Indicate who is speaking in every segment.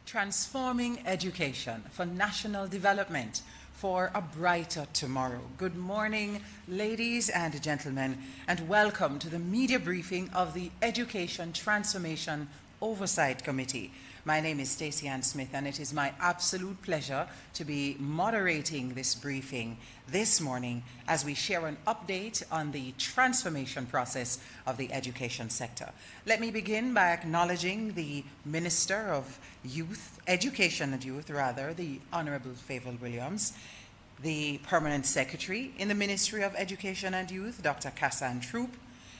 Speaker 1: Transforming education for national development for a brighter tomorrow. Good morning, ladies and gentlemen, and welcome to the media briefing of the Education Transformation Oversight Committee. My name is Stacey Ann Smith, and it is my absolute pleasure to be moderating this briefing this morning as we share an update on the transformation process of the education sector. Let me begin by acknowledging the Minister of Education and Youth, the Honourable Favour Williams, the Permanent Secretary in the Ministry of Education and Youth, Dr. Kassan Troop,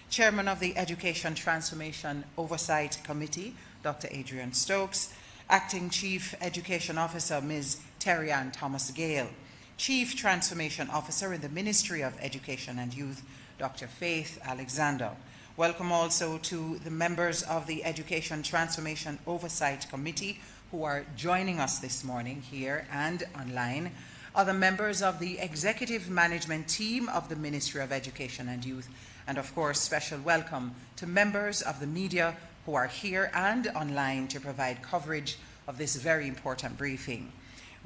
Speaker 1: Chairman of the Education Transformation Oversight Committee, Dr. Adrian Stokes, Acting Chief Education Officer, Ms. Terry-Ann Thomas-Gale, Chief Transformation Officer in the Ministry of Education and Youth, Dr. Faith Alexander. Welcome also to the members of the Education Transformation Oversight Committee who are joining us this morning here and online, other members of the Executive Management Team of the Ministry of Education and Youth, and of course, special welcome to members of the media who are here and online to provide coverage of this very important briefing.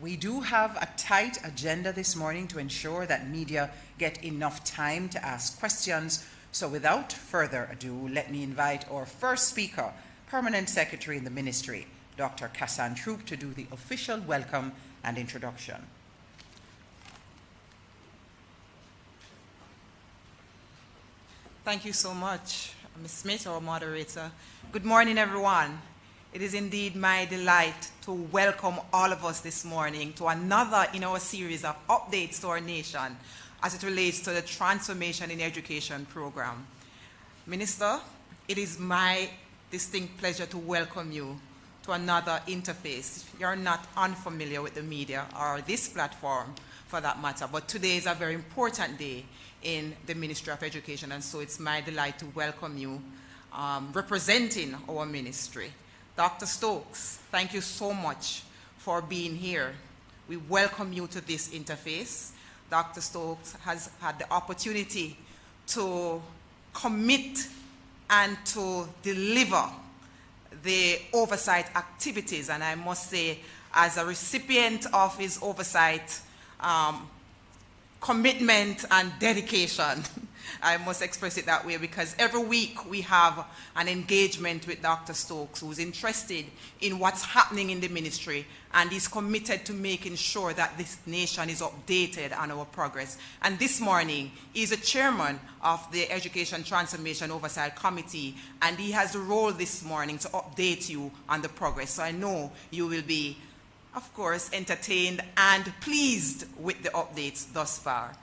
Speaker 1: We do have a tight agenda this morning to ensure that media get enough time to ask questions. So without further ado, let me invite our first speaker, Permanent Secretary in the Ministry, Dr. Kassan Troop, to do the official welcome and introduction.
Speaker 2: Thank you so much, Ms. Smith, our moderator. Good morning, everyone. It is indeed my delight to welcome all of us this morning to another in our series of updates to our nation as it relates to the Transformation in Education program. Minister, it is my distinct pleasure to welcome you to another interface. You're not unfamiliar with the media or this platform for that matter, but today is a very important day in the Ministry of Education, and so it's my delight to welcome you representing our ministry. Dr. Stokes, thank you so much for being here. We welcome you to this interface. Dr. Stokes has had the opportunity to commit and to deliver the oversight activities, and I must say, as a recipient of his oversight commitment and dedication, I must express it that way, because every week we have an engagement with Dr. Stokes, who's interested in what's happening in the ministry and is committed to making sure that this nation is updated on our progress. And this morning, he's a chairman of the Education Transformation Oversight Committee, and he has the role this morning to update you on the progress. So I know you will be, of course, entertained and pleased with the updates thus far.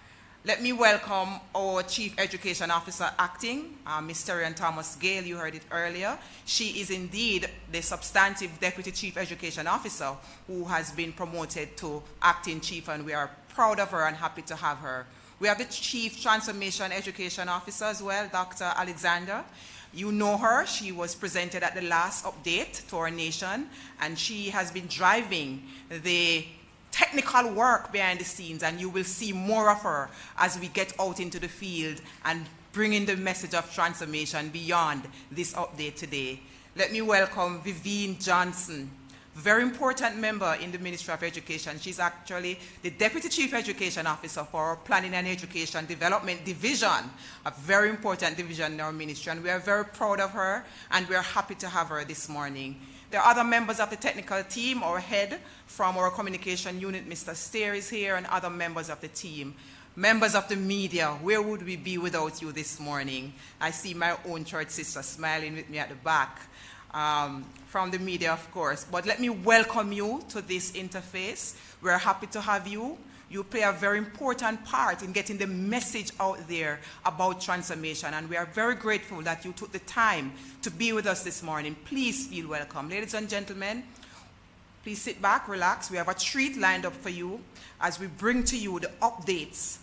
Speaker 2: Let me welcome our Chief Education Officer Acting, Ms. Terry-Ann Thomas-Gale. You heard it earlier. She is indeed the substantive Deputy Chief Education Officer who has been promoted to Acting Chief, and we are proud of her and happy to have her. We have the Chief Transformation Education Officer as well, Dr. Alexander. You know her. She was presented at the last update to our nation, and she has been driving the technical work behind the scenes, and you will see more of her as we get out into the field and bring in the message of transformation beyond this update today. Let me welcome Vivienne Johnson, very important member in the Ministry of Education. She's actually the Deputy Chief Education Officer for our Planning and Education Development Division, a very important division in our ministry, and we are very proud of her, and we are happy to have her this morning. There are other members of the technical team. Our head from our communication unit, Mr. Stair, is here, and other members of the team. Members of the media, where would we be without you this morning? I see my own church sister smiling with me at the back. From the media, of course. But let me welcome you to this interface. We're happy to have you. You play a very important part in getting the message out there about transformation, and we are very grateful that you took the time to be with us this morning. Please feel welcome. Ladies and gentlemen, please sit back, relax. We have a treat lined up for you as we bring to you the updates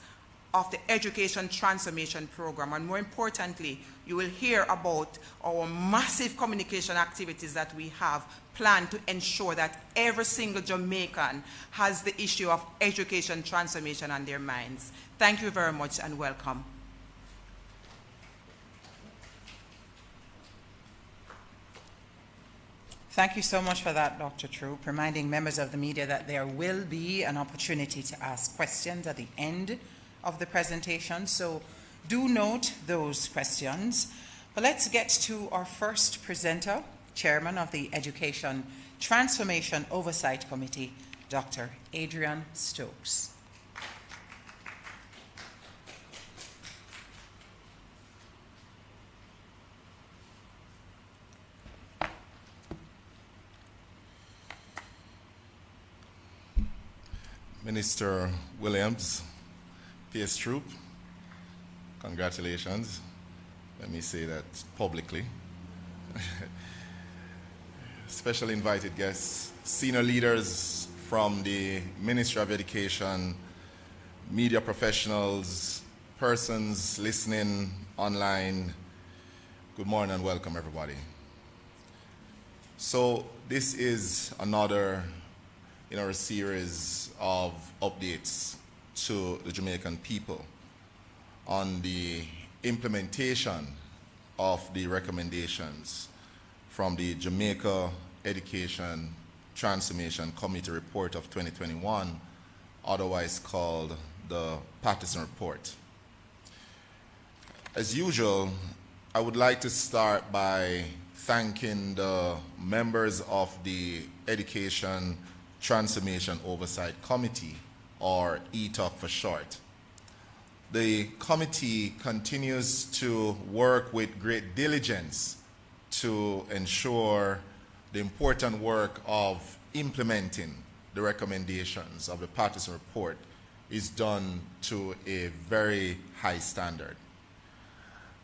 Speaker 2: of the Education Transformation Program, and more importantly, you will hear about our massive communication activities that we have planned to ensure that every single Jamaican has the issue of education transformation on their minds. Thank you very much and welcome.
Speaker 1: Thank you so much for that, Dr. Troop, reminding members of the media that there will be an opportunity to ask questions at the end of the presentation. So do note those questions. But let's get to our first presenter, Chairman of the Education Transformation Oversight Committee, Dr. Adrian Stokes.
Speaker 3: Minister Williams, PS Troop, congratulations. Let me say that publicly. Special invited guests, senior leaders from the Ministry of Education, media professionals, persons listening online, good morning and welcome everybody. So this is another in our series of updates to the Jamaican people on the implementation of the recommendations from the Jamaica Education Transformation Committee Report of 2021, otherwise called the Patterson Report. As usual, I would like to start by thanking the members of the Education Transformation Oversight Committee, or ETOC for short. The committee continues to work with great diligence to ensure the important work of implementing the recommendations of the Patterson Report is done to a very high standard.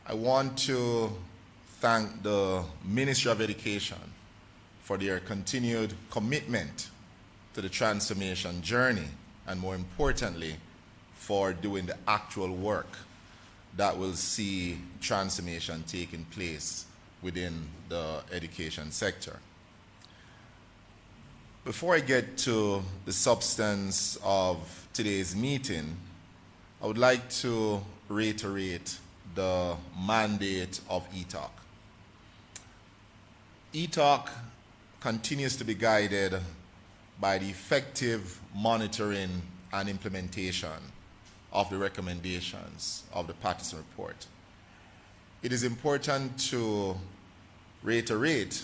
Speaker 3: I want to thank the Ministry of Education for their continued commitment to the transformation journey, and more importantly, for doing the actual work that will see transformation taking place within the education sector. Before I get to the substance of today's meeting, I would like to reiterate the mandate of ETOC. ETOC continues to be guided by the effective monitoring and implementation of the recommendations of the Patterson Report. It is important to reiterate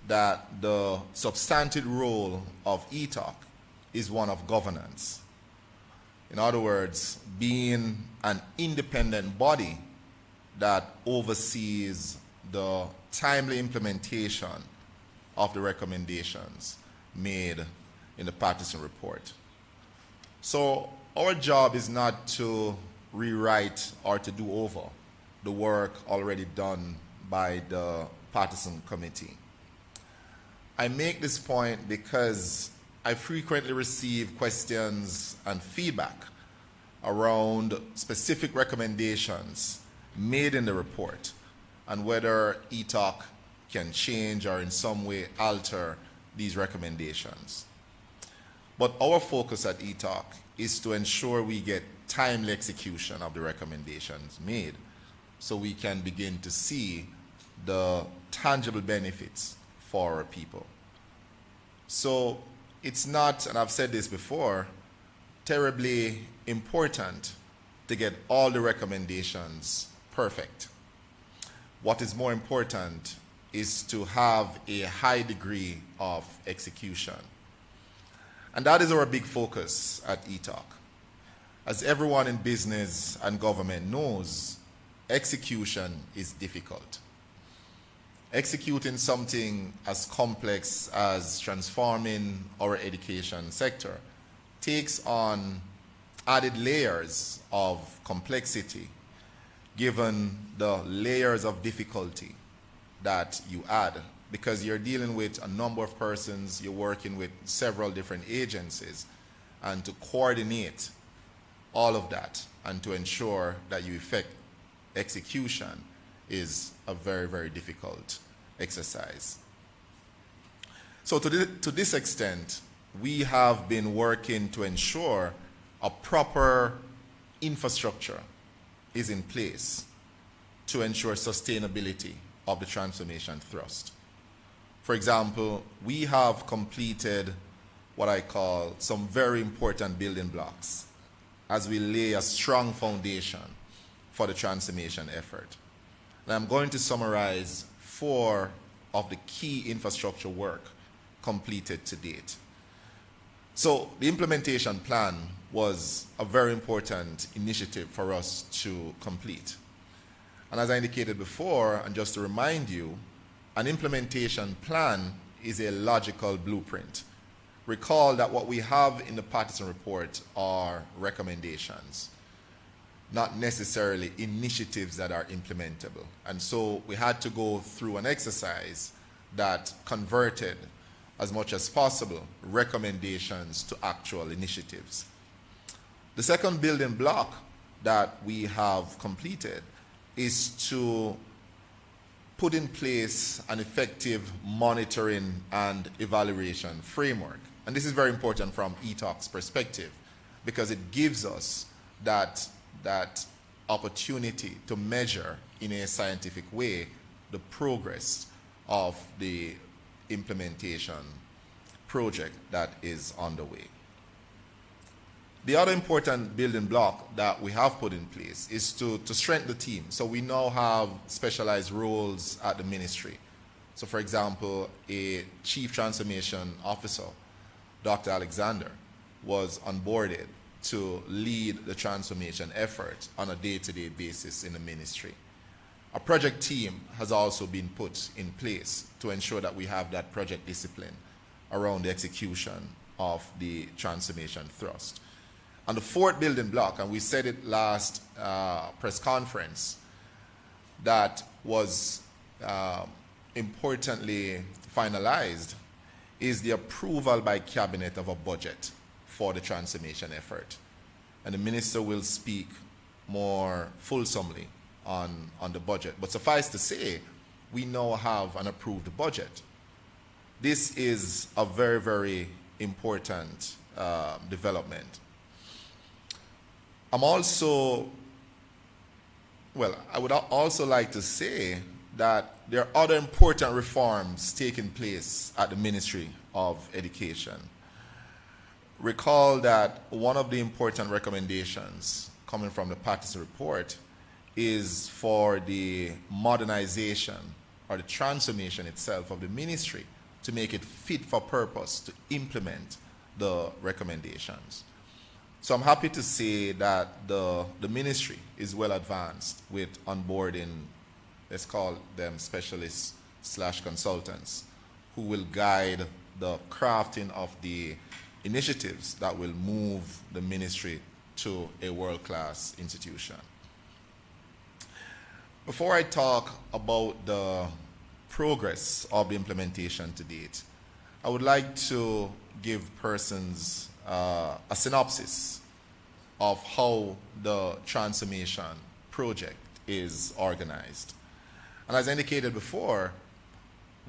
Speaker 3: that the substantive role of ETOC is one of governance. In other words, being an independent body that oversees the timely implementation of the recommendations made in the Patterson Report. So our job is not to rewrite or to do over the work already done by the Patterson Committee. I make this point because I frequently receive questions and feedback around specific recommendations made in the report and whether ETOC can change or in some way alter these recommendations. But our focus at ETOC is to ensure we get timely execution of the recommendations made so we can begin to see the tangible benefits for our people. So it's not, and I've said this before, terribly important to get all the recommendations perfect. What is more important is to have a high degree of execution. And that is our big focus at ETOC. As everyone in business and government knows, execution is difficult. Executing something as complex as transforming our education sector takes on added layers of complexity, given the layers of difficulty that you add, because you're dealing with a number of persons, you're working with several different agencies, and to coordinate all of that and to ensure that you effect execution is a very, very difficult exercise. So to this extent, we have been working to ensure a proper infrastructure is in place to ensure sustainability of the transformation thrust. For example, we have completed what I call some very important building blocks as we lay a strong foundation for the transformation effort. And I'm going to summarize 4 of the key infrastructure work completed to date. So the implementation plan was a very important initiative for us to complete. And as I indicated before, and just to remind you, an implementation plan is a logical blueprint. Recall that what we have in the Partisan Report are recommendations, not necessarily initiatives that are implementable. And so we had to go through an exercise that converted, as much as possible, recommendations to actual initiatives. The second building block that we have completed is to put in place an effective monitoring and evaluation framework. And this is very important from ETOC's perspective because it gives us that opportunity to measure in a scientific way the progress of the implementation project that is underway. The other important building block that we have put in place is to strengthen the team. So we now have specialized roles at the ministry. So for example, a Chief Transformation Officer, Dr. Alexander, was onboarded to lead the transformation effort on a day-to-day basis in the ministry. A project team has also been put in place to ensure that we have that project discipline around the execution of the transformation thrust. And the 4th building block, and we said it last press conference, that was importantly finalized is the approval by cabinet of a budget for the transformation effort. And the minister will speak more fulsomely on the budget. But suffice to say, we now have an approved budget. This is a very, very important development. I would also like to say that there are other important reforms taking place at the Ministry of Education. Recall that one of the important recommendations coming from the Partisan Report is for the modernization or the transformation itself of the ministry to make it fit for purpose to implement the recommendations. So I'm happy to say that the ministry is well advanced with onboarding, let's call them specialists / consultants, who will guide the crafting of the initiatives that will move the ministry to a world-class institution. Before I talk about the progress of the implementation to date, I would like to give persons a synopsis of how the transformation project is organized. And as indicated before,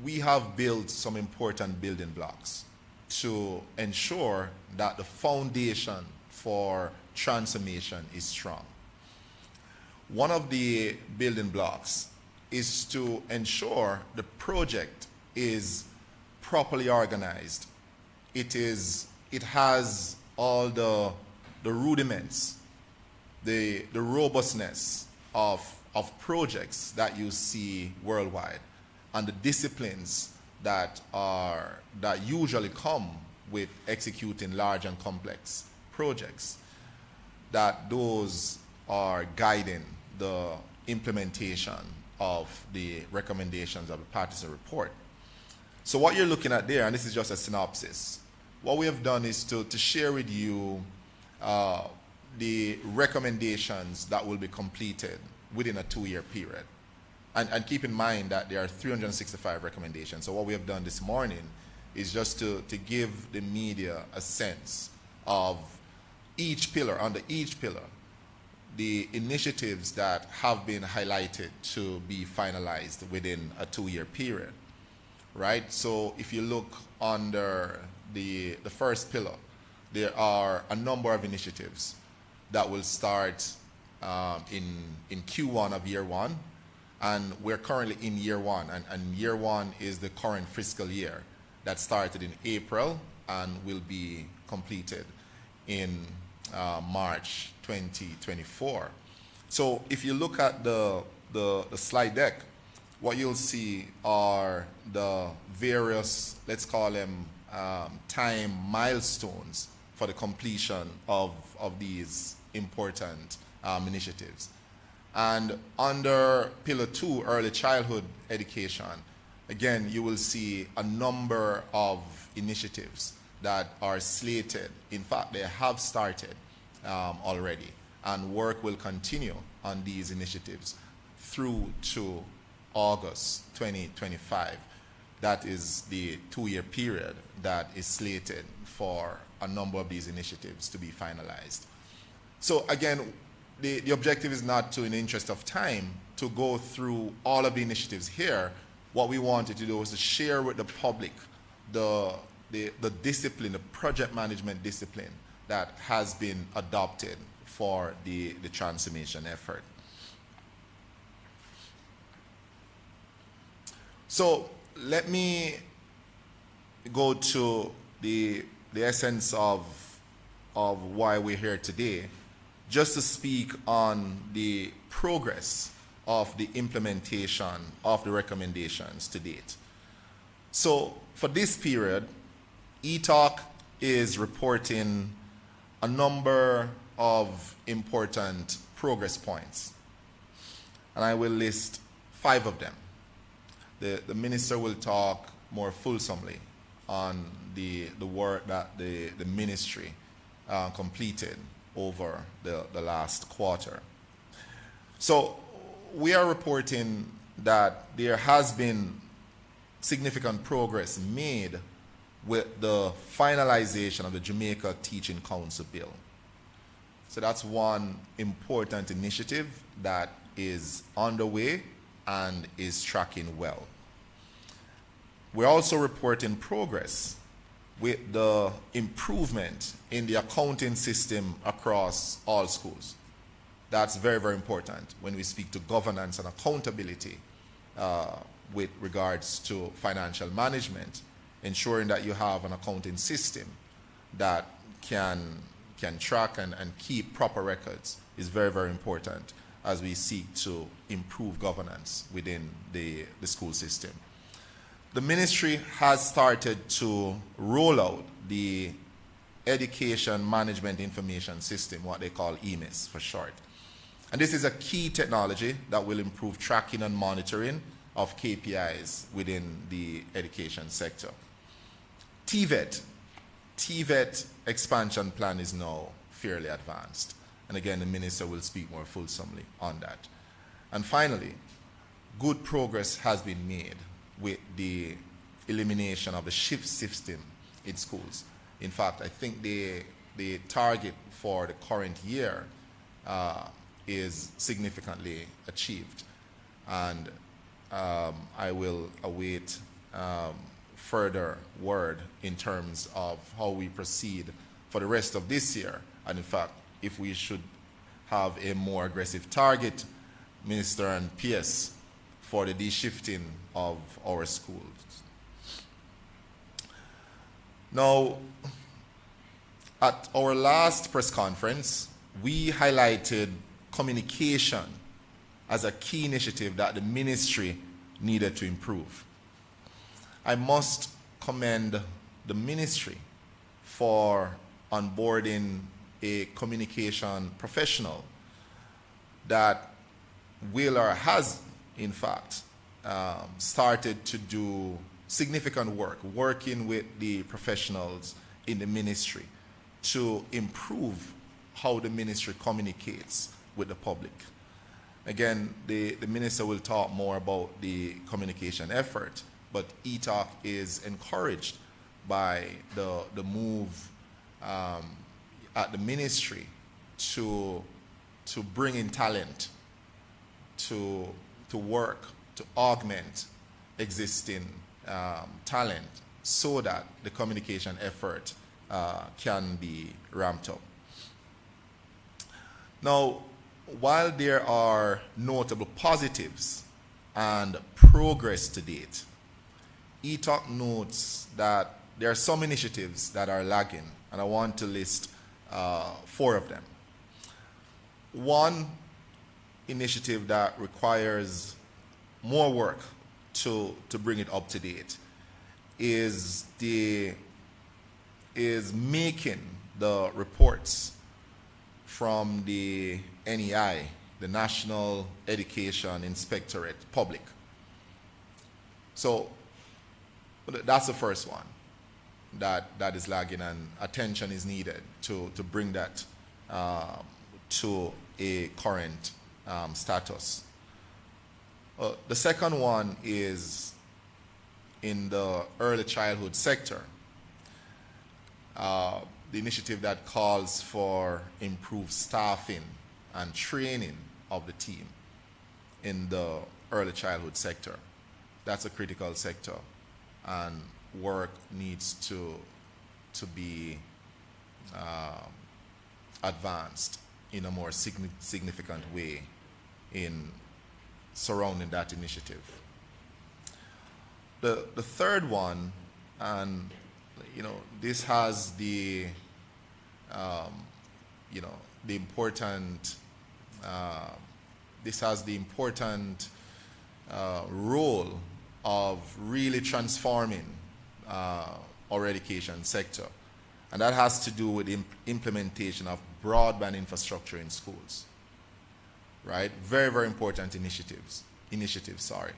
Speaker 3: we have built some important building blocks to ensure that the foundation for transformation is strong. One of the building blocks is to ensure the project is properly organized. It has all the rudiments, the robustness of projects that you see worldwide, and the disciplines that usually come with executing large and complex projects, that those are guiding the implementation of the recommendations of the Partisan Report. So what you're looking at there, and this is just a synopsis, what we have done is to share with you the recommendations that will be completed within a 2-year period. And keep in mind that there are 365 recommendations. So what we have done this morning is just to give the media a sense of each pillar, under each pillar, the initiatives that have been highlighted to be finalized within a 2-year period, right? So if you look under the first pillar, there are a number of initiatives that will start in Q1 of year 1 And we're currently in year one, and year one is the current fiscal year that started in April and will be completed in March 2024. So if you look at the slide deck, what you'll see are the various, let's call them time milestones for the completion of these important initiatives. And under Pillar 2, Early Childhood Education, again, you will see a number of initiatives that are slated. In fact, they have started already, and work will continue on these initiatives through to August 2025. That is the 2-year period that is slated for a number of these initiatives to be finalized. So again, the objective is not to, in the interest of time, to go through all of the initiatives here. What we wanted to do was to share with the public the discipline, the project management discipline that has been adopted for the transformation effort. So let me go to the essence of why we're here today, just to speak on the progress of the implementation of the recommendations to date. So for this period, ETOC is reporting a number of important progress points, and I will list 5 of them. The minister will talk more fulsomely on the work that the ministry completed over the last quarter. So we are reporting that there has been significant progress made with the finalization of the Jamaica Teaching Council bill. So that's one important initiative that is underway and is tracking well. We're also reporting progress with the improvement in the accounting system across all schools. That's very, very important when we speak to governance and accountability with regards to financial management. Ensuring that you have an accounting system that can track and keep proper records is very, very important as we seek to improve governance within the school system. The ministry has started to roll out the Education Management Information System, what they call EMIS for short. And this is a key technology that will improve tracking and monitoring of KPIs within the education sector. TVET expansion plan is now fairly advanced. And again, the minister will speak more fulsomely on that. And finally, good progress has been made with the elimination of the shift system in schools. In fact, I think the target for the current year is significantly achieved. And I will await further word in terms of how we proceed for the rest of this year. And in fact, if we should have a more aggressive target, Minister and PS, for the de-shifting of our schools. Now, at our last press conference, we highlighted communication as a key initiative that the ministry needed to improve. I must commend the ministry for onboarding a communication professional that will or has, in fact, started to do significant work, working with the professionals in the ministry to improve how the ministry communicates with the public. Again, the minister will talk more about the communication effort, but ETOC is encouraged by the move at the ministry to bring in talent, to work, to augment existing talent so that the communication effort can be ramped up. Now, while there are notable positives and progress to date, ETOC notes that there are some initiatives that are lagging, and I want to list 4 of them. One initiative that requires more work to bring it up to date is making the reports from the NEI, the National Education Inspectorate, public. So that's the first one that is lagging, and attention is needed to bring that to a current status. The second one is in the early childhood sector, the initiative that calls for improved staffing and training of the team in the early childhood sector. That's a critical sector, and work needs to be advanced in a more significant way in surrounding that initiative. The third one, and this has the the important role of really transforming our education sector, and that has to do with the implementation of broadband infrastructure in schools. Right? Very, very important initiatives. Sorry.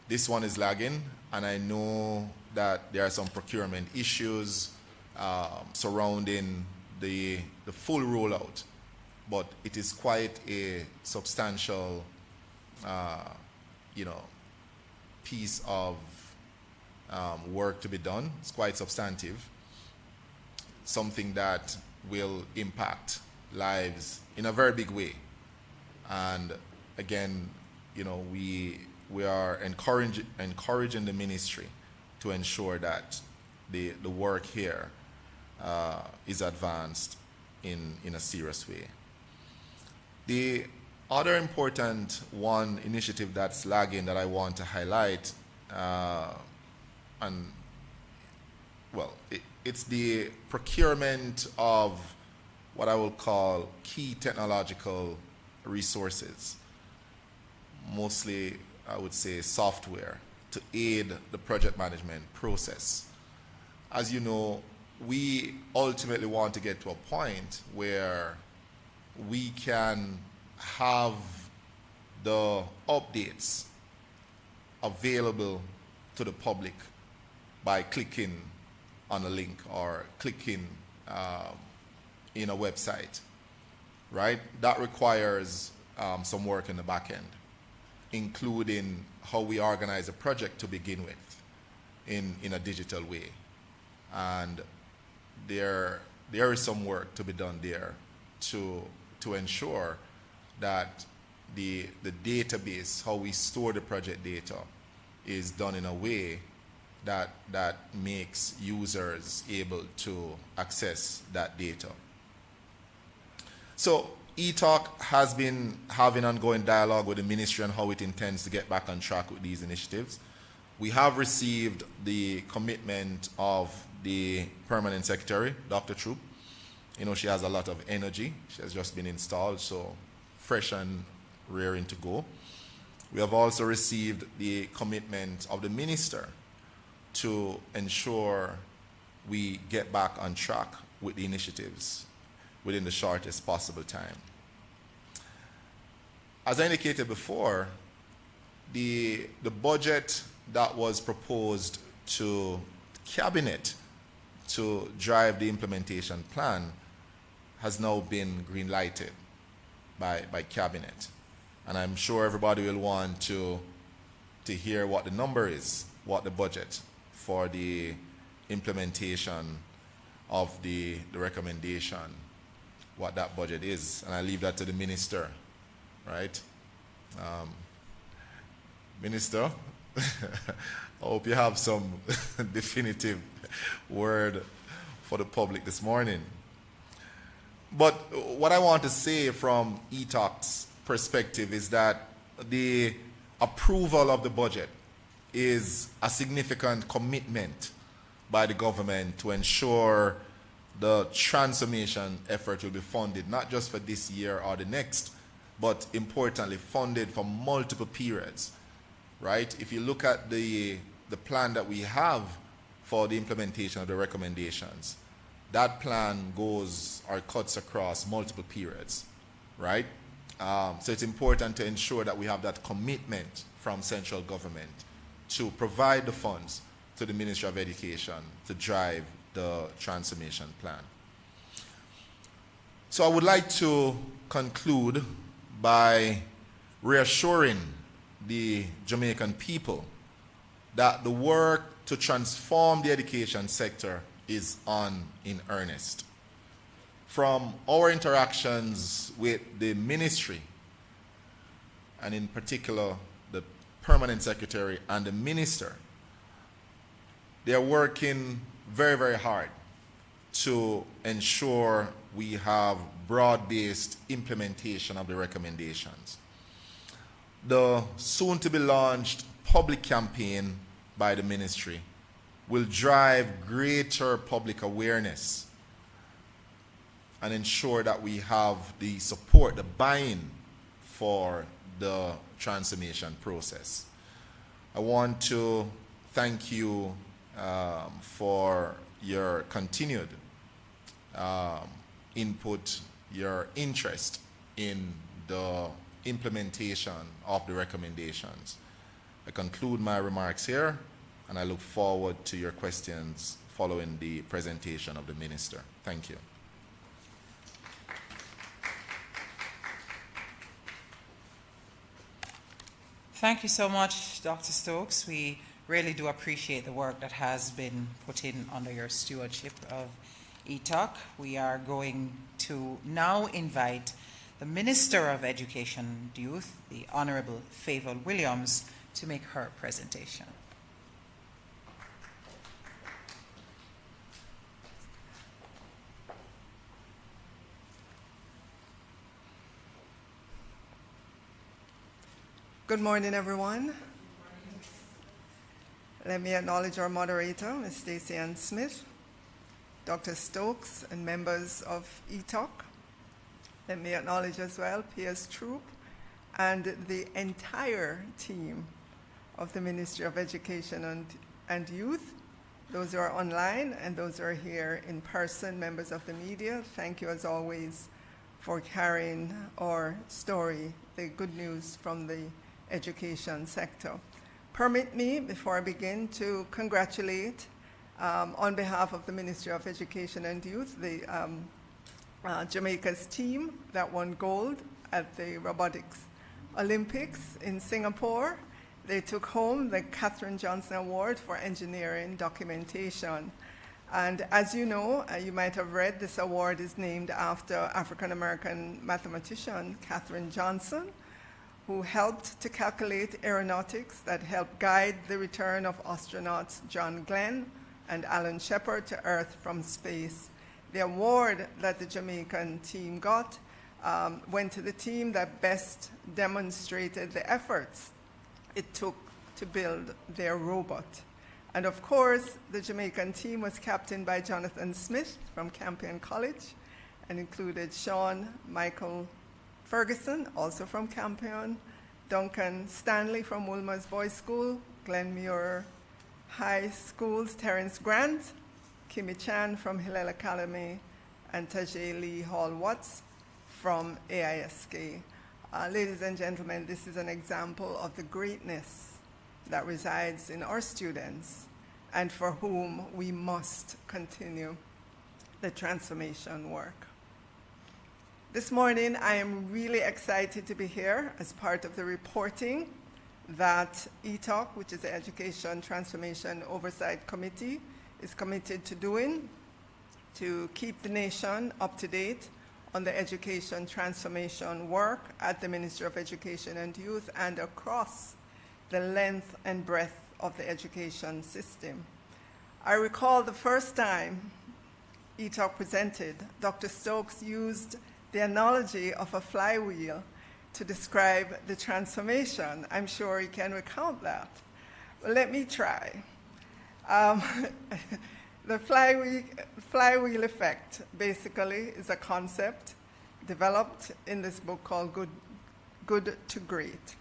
Speaker 3: This one is lagging, and I know that there are some procurement issues surrounding the full rollout, but it is quite a substantial, piece of work to be done. It's quite substantive, something that will impact lives in a very big way. And again, we are encouraging the ministry to ensure that the work here is advanced in a serious way. The other important initiative that's lagging that I want to highlight, it's the procurement of what I will call key technological resources, mostly I would say software, to aid the project management process. As you know, we ultimately want to get to a point where we can have the updates available to the public by clicking on a link or clicking in a website, right? That requires some work in the back end, including how we organize a project to begin with in a digital way. And there is some work to be done there to ensure that the database, how we store the project data, is done in a way that makes users able to access that data. So ETOC has been having ongoing dialogue with the ministry on how it intends to get back on track with these initiatives. We have received the commitment of the permanent secretary, Dr. Troop. She has a lot of energy. She has just been installed, so fresh and raring to go. We have also received the commitment of the minister to ensure we get back on track with the initiatives within the shortest possible time. As I indicated before, the budget that was proposed to Cabinet to drive the implementation plan has now been green-lighted by Cabinet. And I'm sure everybody will want to hear what the number is, what the budget for the implementation of the recommendation, what that budget is. And I leave that to the minister, right? Minister, I hope you have some definitive word for the public this morning. But what I want to say from ETOC's perspective is that the approval of the budget is a significant commitment by the government to ensure the transformation effort will be funded, not just for this year or the next, but importantly funded for multiple periods, right? If you look at the plan that we have for the implementation of the recommendations, that plan goes or cuts across multiple periods, right? So it's important to ensure that we have that commitment from central government to provide the funds to the Ministry of Education to drive the transformation plan. So I would like to conclude by reassuring the Jamaican people that the work to transform the education sector is on in earnest. From our interactions with the ministry, and in particular the permanent secretary and the minister, they are working very, very hard to ensure we have broad-based implementation of the recommendations. The soon-to-be-launched public campaign by the ministry will drive greater public awareness and ensure that we have the support, the buy-in for the transformation process. I want to thank you for your continued input, your interest in the implementation of the recommendations. I conclude my remarks here, and I look forward to your questions following the presentation of the minister. Thank you.
Speaker 1: Thank you so much, Dr. Stokes. We really do appreciate the work that has been put in under your stewardship of ETOC. We are going to now invite the Minister of Education and Youth, the Honourable Favour Williams, to make her presentation.
Speaker 4: Good morning, everyone. Let me acknowledge our moderator, Ms. Stacey Ann Smith, Dr. Stokes, and members of ETOC. Let me acknowledge as well Piers Troop and the entire team of the Ministry of Education and Youth, those who are online and those who are here in person, members of the media. Thank you as always for carrying our story, the good news from the education sector. Permit me, before I begin, to congratulate, on behalf of the Ministry of Education and Youth, the Jamaica's team that won gold at the Robotics Olympics in Singapore. They took home the Katherine Johnson Award for Engineering Documentation. And as you know, you might have read, this award is named after African-American mathematician Katherine Johnson, who helped to calculate aeronautics that helped guide the return of astronauts John Glenn and Alan Shepard to Earth from space. The award that the Jamaican team got went to the team that best demonstrated the efforts it took to build their robot. And of course, the Jamaican team was captained by Jonathan Smith from Campion College and included Sean Michael Ferguson, also from Campion, Duncan Stanley from Wolmer's Boys School, Glenmuir High School's Terence Grant, Kimmy Chan from Hillel Academy, and Tajay Lee Hall Watts from AISK. Ladies and gentlemen, this is an example of the greatness that resides in our students and for whom we must continue the transformation work. This morning, I am really excited to be here as part of the reporting that ETOC, which is the Education Transformation Oversight Committee, is committed to doing to keep the nation up to date on the education transformation work at the Ministry of Education and Youth and across the length and breadth of the education system. I recall the first time ETOC presented, Dr. Stokes used the analogy of a flywheel to describe the transformation. I'm sure he can recount that. Well, let me try. The flywheel effect, basically, is a concept developed in this book called Good to Great.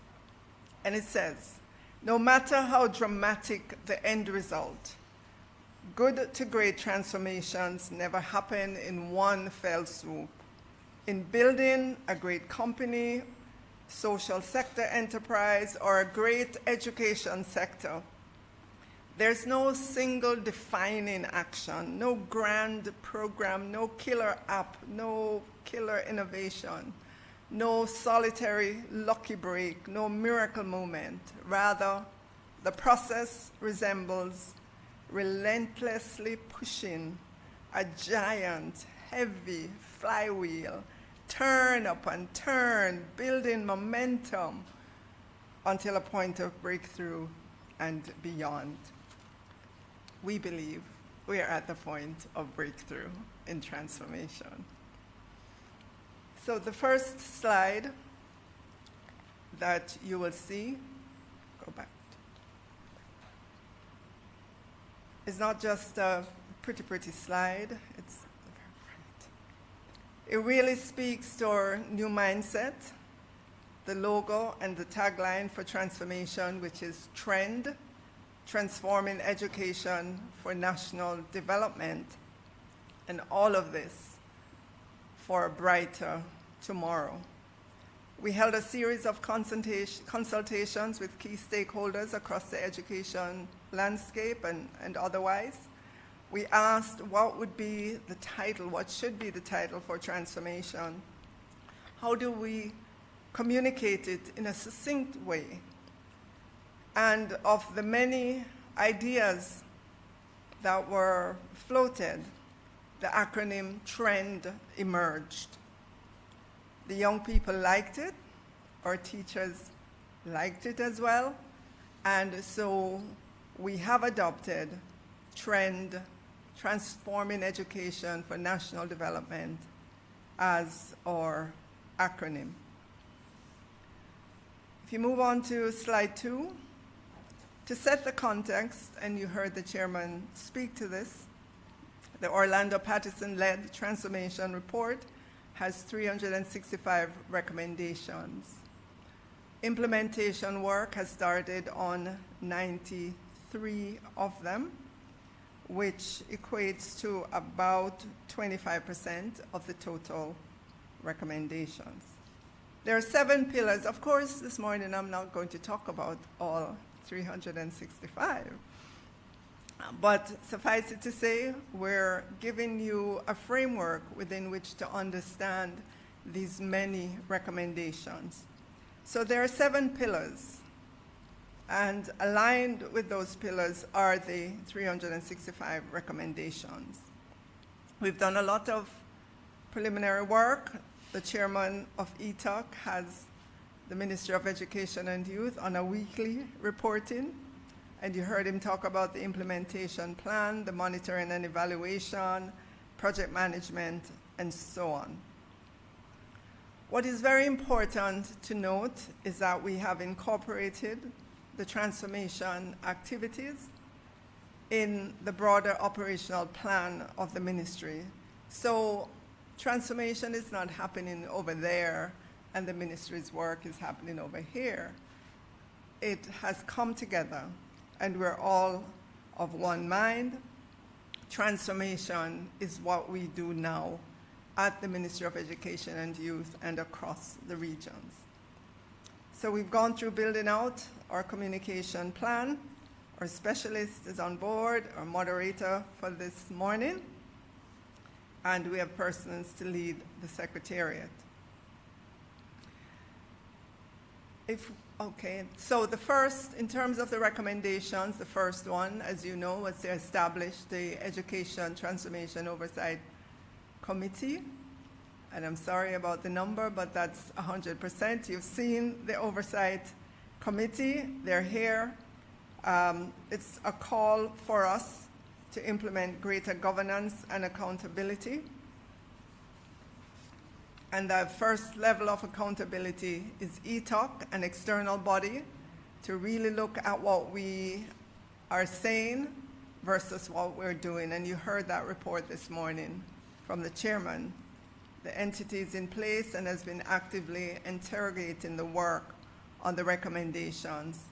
Speaker 4: And it says, no matter how dramatic the end result, good to great transformations never happen in one fell swoop. In building a great company, social sector enterprise, or a great education sector, there's no single defining action, no grand program, no killer app, no killer innovation, no solitary lucky break, no miracle moment. Rather, the process resembles relentlessly pushing a giant, heavy flywheel, turn upon turn, building momentum until a point of breakthrough and beyond. We believe we are at the point of breakthrough in transformation. So the first slide that you will see, go back, is not just a pretty slide. It really speaks to our new mindset, the logo and the tagline for transformation, which is TREND, transforming education for national development, and all of this for a brighter tomorrow. We held a series of consultations with key stakeholders across the education landscape and otherwise. We asked what would be the title, what should be the title for transformation? How do we communicate it in a succinct way? And of the many ideas that were floated, the acronym TREND emerged. The young people liked it, our teachers liked it as well, and so we have adopted TREND, Transforming Education for National Development, as our acronym. If you move on to slide 2, to set the context, and you heard the chairman speak to this, the Orlando Patterson-led transformation report has 365 recommendations. Implementation work has started on 93 of them, which equates to about 25% of the total recommendations. There are 7 pillars. Of course, this morning I'm not going to talk about all 365. But suffice it to say, we're giving you a framework within which to understand these many recommendations. So there are 7 pillars, and aligned with those pillars are the 365 recommendations. We've done a lot of preliminary work. The chairman of ETOC has the Ministry of Education and Youth on a weekly reporting, and you heard him talk about the implementation plan, the monitoring and evaluation, project management, and so on. What is very important to note is that we have incorporated the transformation activities in the broader operational plan of the ministry. So transformation is not happening over there and the ministry's work is happening over here. It has come together and we're all of one mind. Transformation is what we do now at the Ministry of Education and Youth and across the regions. So we've gone through building out our communication plan. Our specialist is on board, our moderator for this morning, and we have persons to lead the secretariat. Okay, so the first, in terms of the recommendations, the first one, as you know, was to establish the Education Transformation Oversight Committee. And I'm sorry about the number, but that's 100%. You've seen the Oversight Committee. They're here. It's a call for us to implement greater governance and accountability. And the first level of accountability is ETOC, an external body, to really look at what we are saying versus what we're doing. And you heard that report this morning from the chairman. The entity is in place and has been actively interrogating the work on the recommendations.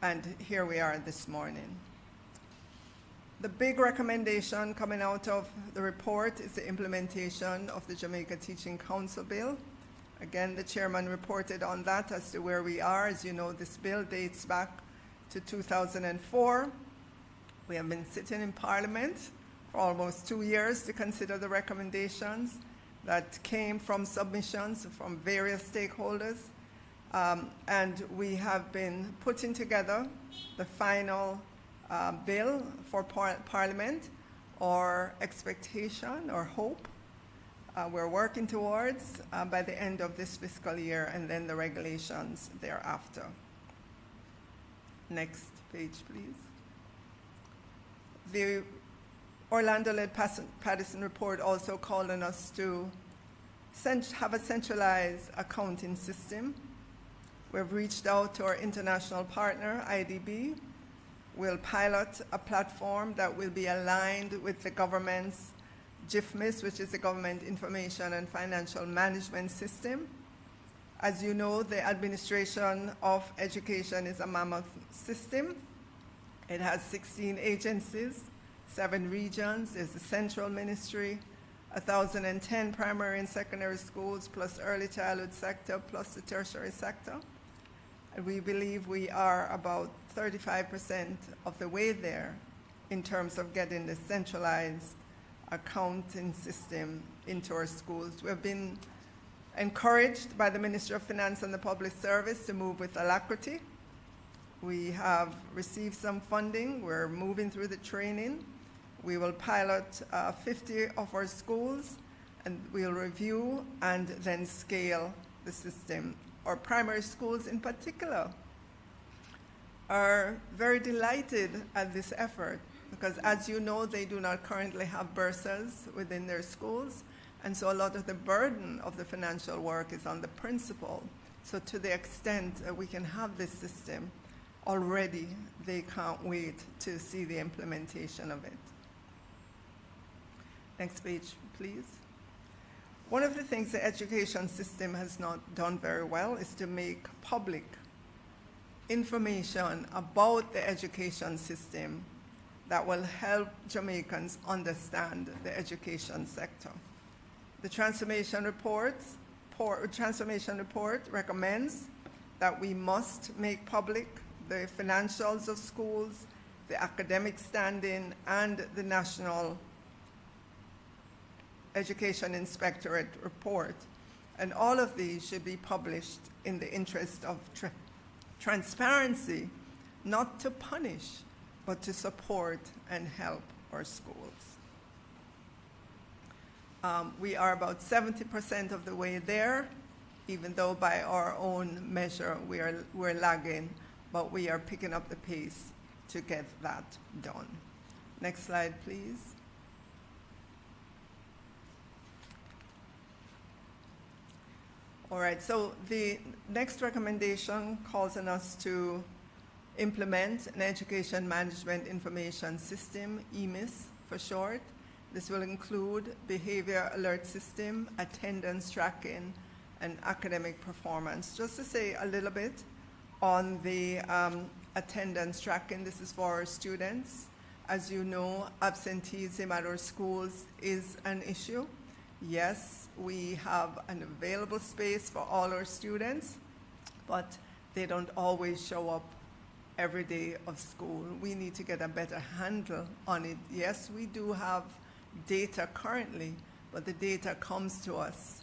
Speaker 4: And here we are this morning. The big recommendation coming out of the report is the implementation of the Jamaica Teaching Council bill. Again, the chairman reported on that as to where we are. As you know, this bill dates back to 2004. We have been sitting in Parliament for almost 2 years to consider the recommendations that came from submissions from various stakeholders. And we have been putting together the final bill for Parliament, or expectation or hope we're working towards by the end of this fiscal year, and then the regulations thereafter. Next page, please. The Orlando-led Pattison report also called on us to have a centralized accounting system. We've reached out to our international partner, IDB. We'll pilot a platform that will be aligned with the government's JISTV, which is the Government Information and Financial Management System. As you know, the administration of education is a mammoth system. It has 16 agencies, 7 regions. There's the central ministry, 1,010 primary and secondary schools, plus early childhood sector, plus the tertiary sector. And we believe we are about 35% of the way there in terms of getting the centralized accounting system into our schools. We've been encouraged by the Ministry of Finance and the Public Service to move with alacrity. We have received some funding. We're moving through the training. We will pilot 50 of our schools, and we'll review and then scale the system. Our primary schools in particular are very delighted at this effort because, as you know, they do not currently have bursars within their schools, and so a lot of the burden of the financial work is on the principal. So to the extent that we can have this system already, they can't wait to see the implementation of it. Next page, please. One of the things the education system has not done very well is to make public information about the education system that will help Jamaicans understand the education sector. The transformation report recommends that we must make public the financials of schools, the academic standing, and the National Education Inspectorate report. And all of these should be published in the interest of transparency, not to punish, but to support and help our schools. We are about 70% of the way there, even though by our own measure we're lagging, but we are picking up the pace to get that done. Next slide, please. All right, so the next recommendation calls on us to implement an education management information system, EMIS for short. This will include behavior alert system, attendance tracking, and academic performance. Just to say a little bit on the attendance tracking, this is for our students. As you know, absenteeism at our schools is an issue. Yes, we have an available space for all our students, but they don't always show up every day of school. We need to get a better handle on it. Yes, we do have data currently, but the data comes to us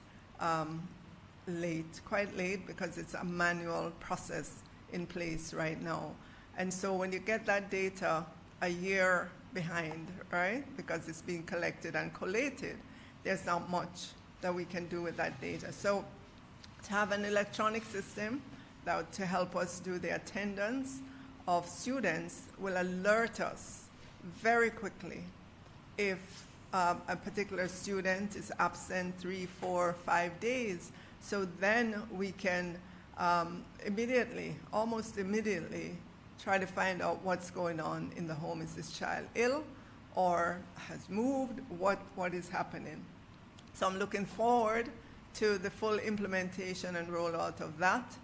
Speaker 4: late, quite late, because it's a manual process in place right now. And so when you get that data a year behind, right, because it's being collected and collated, there's not much that we can do with that data. So to have an electronic system that to help us do the attendance of students will alert us very quickly if a particular student is absent 3, 4, 5 days. So then we can immediately, almost immediately, try to find out what's going on in the home. Is this child ill or has moved? What is happening? So I'm looking forward to the full implementation and rollout of that.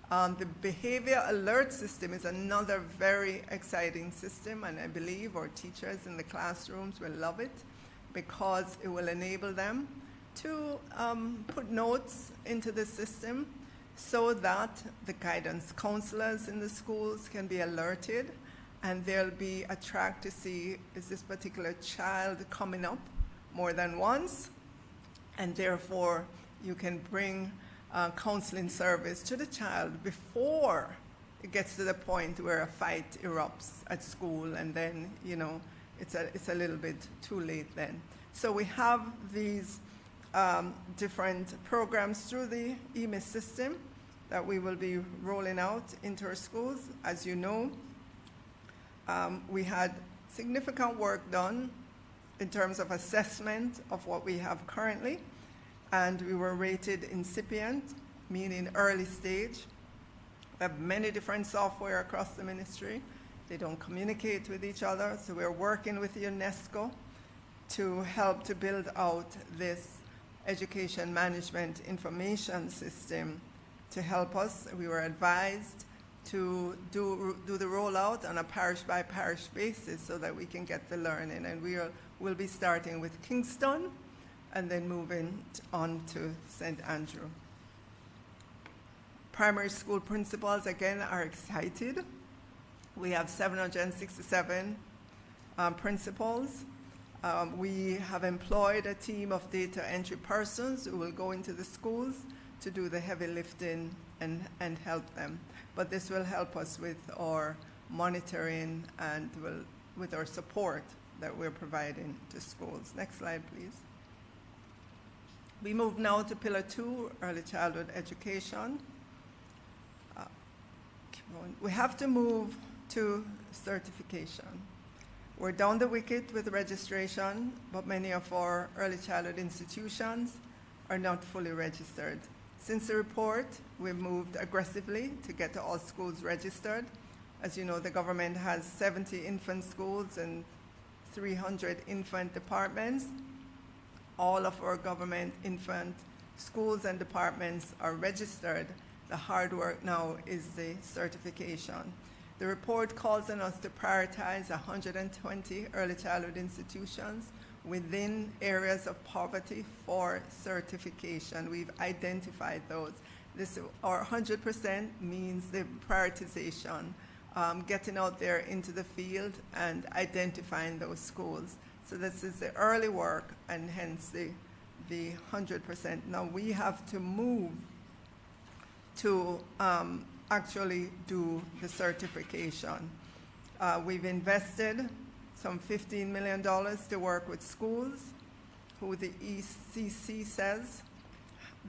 Speaker 4: The behavior alert system is another very exciting system, and I believe our teachers in the classrooms will love it because it will enable them to put notes into the system so that the guidance counselors in the schools can be alerted, and there'll be a track to see, is this particular child coming up more than once? And therefore, you can bring counseling service to the child before it gets to the point where a fight erupts at school, and then, you know, it's a little bit too late then. So we have these different programs through the EMIS system that we will be rolling out into our schools. As you know, we had significant work done in terms of assessment of what we have currently, and we were rated incipient, meaning early stage. We have many different software across the ministry. They don't communicate with each other, so we're working with UNESCO to help to build out this education management information system to help us. We were advised to do the rollout on a parish by parish basis so that we can get the learning, and we'll be starting with Kingston and then moving on to St. Andrew. Primary school principals, again, are excited. We have 767 principals. We have employed a team of data entry persons who will go into the schools to do the heavy lifting and help them. But this will help us with our monitoring and with our support that we're providing to schools. Next slide, please. We move now to Pillar 2, early childhood education. We have to move to certification. We're down the wicket with registration, but many of our early childhood institutions are not fully registered. Since the report, we've moved aggressively to get all schools registered. As you know, the government has 70 infant schools and 300 infant departments. All of our government infant schools and departments are registered. The hard work now is the certification. The report calls on us to prioritize 120 early childhood institutions within areas of poverty for certification. We've identified those. Our 100% means the prioritization, getting out there into the field and identifying those schools. So this is the early work, and hence the 100%. Now we have to move to actually do the certification. We've invested some $15 million to work with schools who the ECC says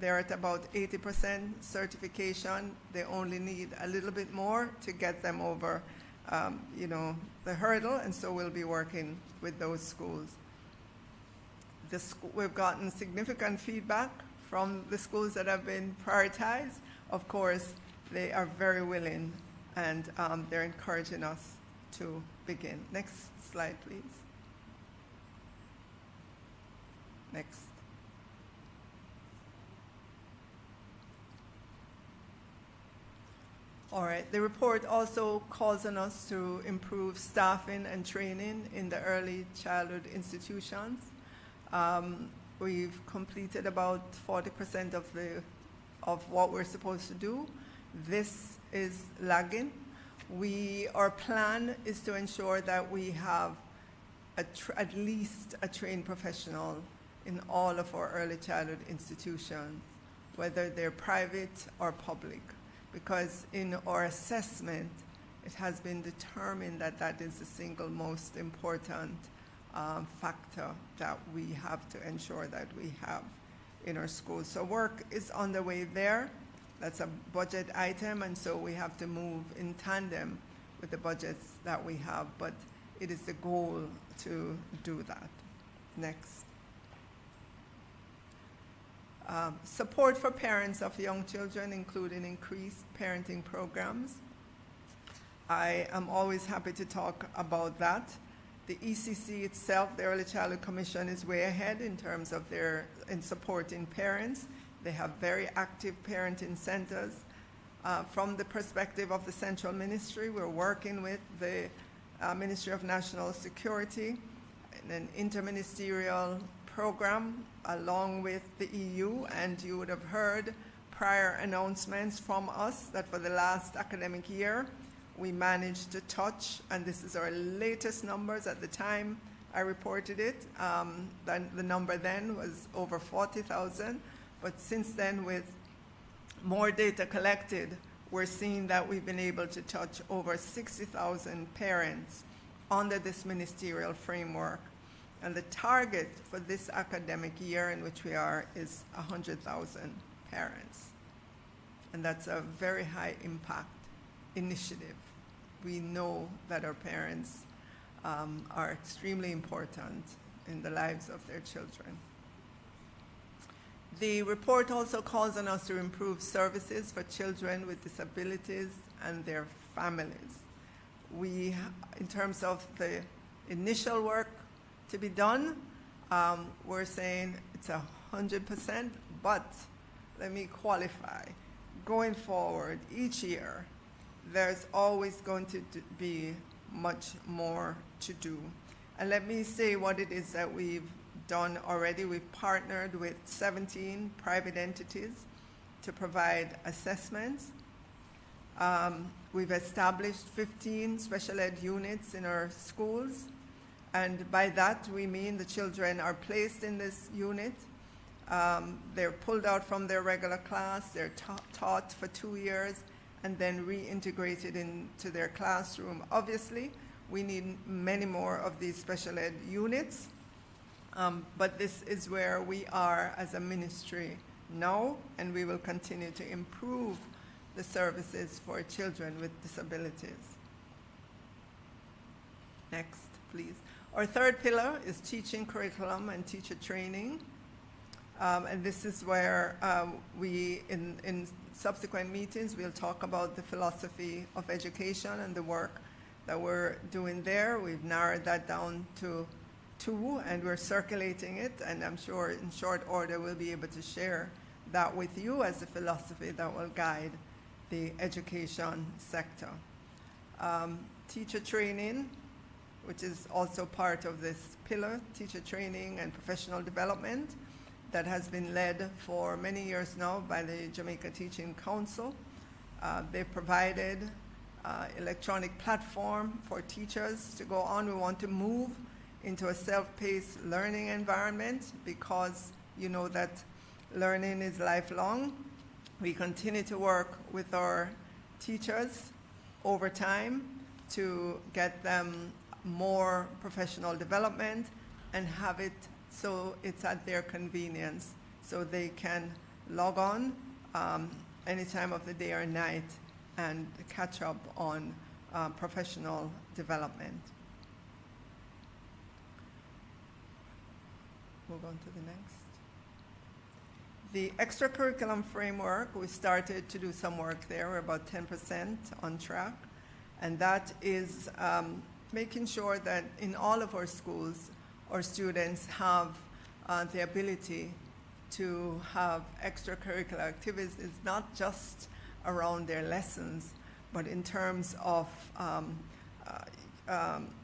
Speaker 4: they're at about 80% certification. They only need a little bit more to get them over the hurdle, and so we'll be working with those schools. We've gotten significant feedback from the schools that have been prioritized. Of course, they are very willing, and they're encouraging us to begin. Next slide, please. Next. All right, the report also calls on us to improve staffing and training in the early childhood institutions. We've completed about 40% of what we're supposed to do. This is lagging. Our plan is to ensure that we have at least a trained professional in all of our early childhood institutions, whether they're private or public, because in our assessment, it has been determined that that is the single most important factor that we have to ensure that we have in our schools. So work is on the way there. That's a budget item, and so we have to move in tandem with the budgets that we have, but it is the goal to do that. Next. Support for parents of young children, including increased parenting programs. I am always happy to talk about that. The ECC itself, the Early Childhood Commission, is way ahead in terms of in supporting parents. They have very active parenting centers. From the perspective of the Central Ministry, we're working with the Ministry of National Security in an interministerial program along with the EU, and you would have heard prior announcements from us that for the last academic year, we managed to touch, and this is our latest numbers at the time I reported it, then the number then was over 40,000, but since then with more data collected, we're seeing that we've been able to touch over 60,000 parents under this ministerial framework. And the target for this academic year in which we are is 100,000 parents. And that's a very high impact initiative. We know that our parents are extremely important in the lives of their children. The report also calls on us to improve services for children with disabilities and their families. We, in terms of the initial work to be done, we're saying it's 100%, but let me qualify. Going forward, each year, there's always going to be much more to do. And let me say what it is that we've done already. We've partnered with 17 private entities to provide assessments. We've established 15 special ed units in our schools. And by that, we mean the children are placed in this unit. They're pulled out from their regular class. They're taught for 2 years and then reintegrated into their classroom. Obviously, we need many more of these special ed units. But this is where we are as a ministry now, and we will continue to improve the services for children with disabilities. Next, please. Our third pillar is teaching curriculum and teacher training. And this is where we, in subsequent meetings, we'll talk about the philosophy of education and the work that we're doing there. We've narrowed that down to 2, and we're circulating it, and I'm sure in short order we'll be able to share that with you as a philosophy that will guide the education sector. Teacher training, which is also part of this pillar, teacher training and professional development, that has been led for many years now by the Jamaica Teaching Council. They've provided electronic platform for teachers to go on. We want to move into a self-paced learning environment because you know that learning is lifelong. We continue to work with our teachers over time to get them more professional development and have it so it's at their convenience, so they can log on any time of the day or night and catch up on professional development. Move on to the next. The extracurriculum framework, we started to do some work there. We're about 10% on track. And that is making sure that in all of our schools, our students have the ability to have extracurricular activities. It's not just around their lessons, but in terms of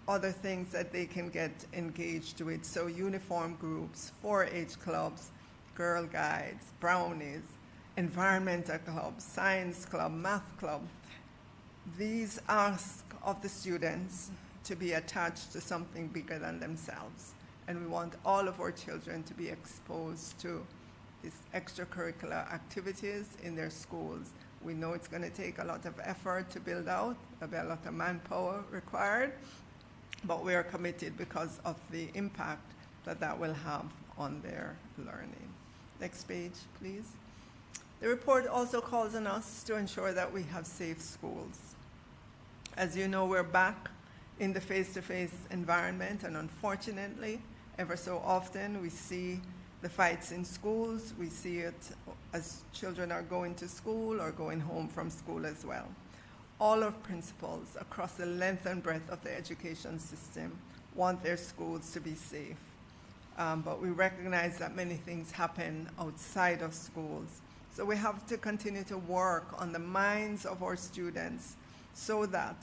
Speaker 4: other things that they can get engaged with. So uniform groups, 4-H clubs, Girl Guides, Brownies, environmental clubs, science club, math club. These ask of the students to be attached to something bigger than themselves. And we want all of our children to be exposed to these extracurricular activities in their schools. We know it's going to take a lot of effort to build out. There'll be a lot of manpower required, but we are committed because of the impact that that will have on their learning. Next page, please. The report also calls on us to ensure that we have safe schools. As you know, we're back in the face-to-face environment, and unfortunately, ever so often. We see the fights in schools. We see it as children are going to school or going home from school as well. All of principals across the length and breadth of the education system want their schools to be safe. But we recognize that many things happen outside of schools. So we have to continue to work on the minds of our students so that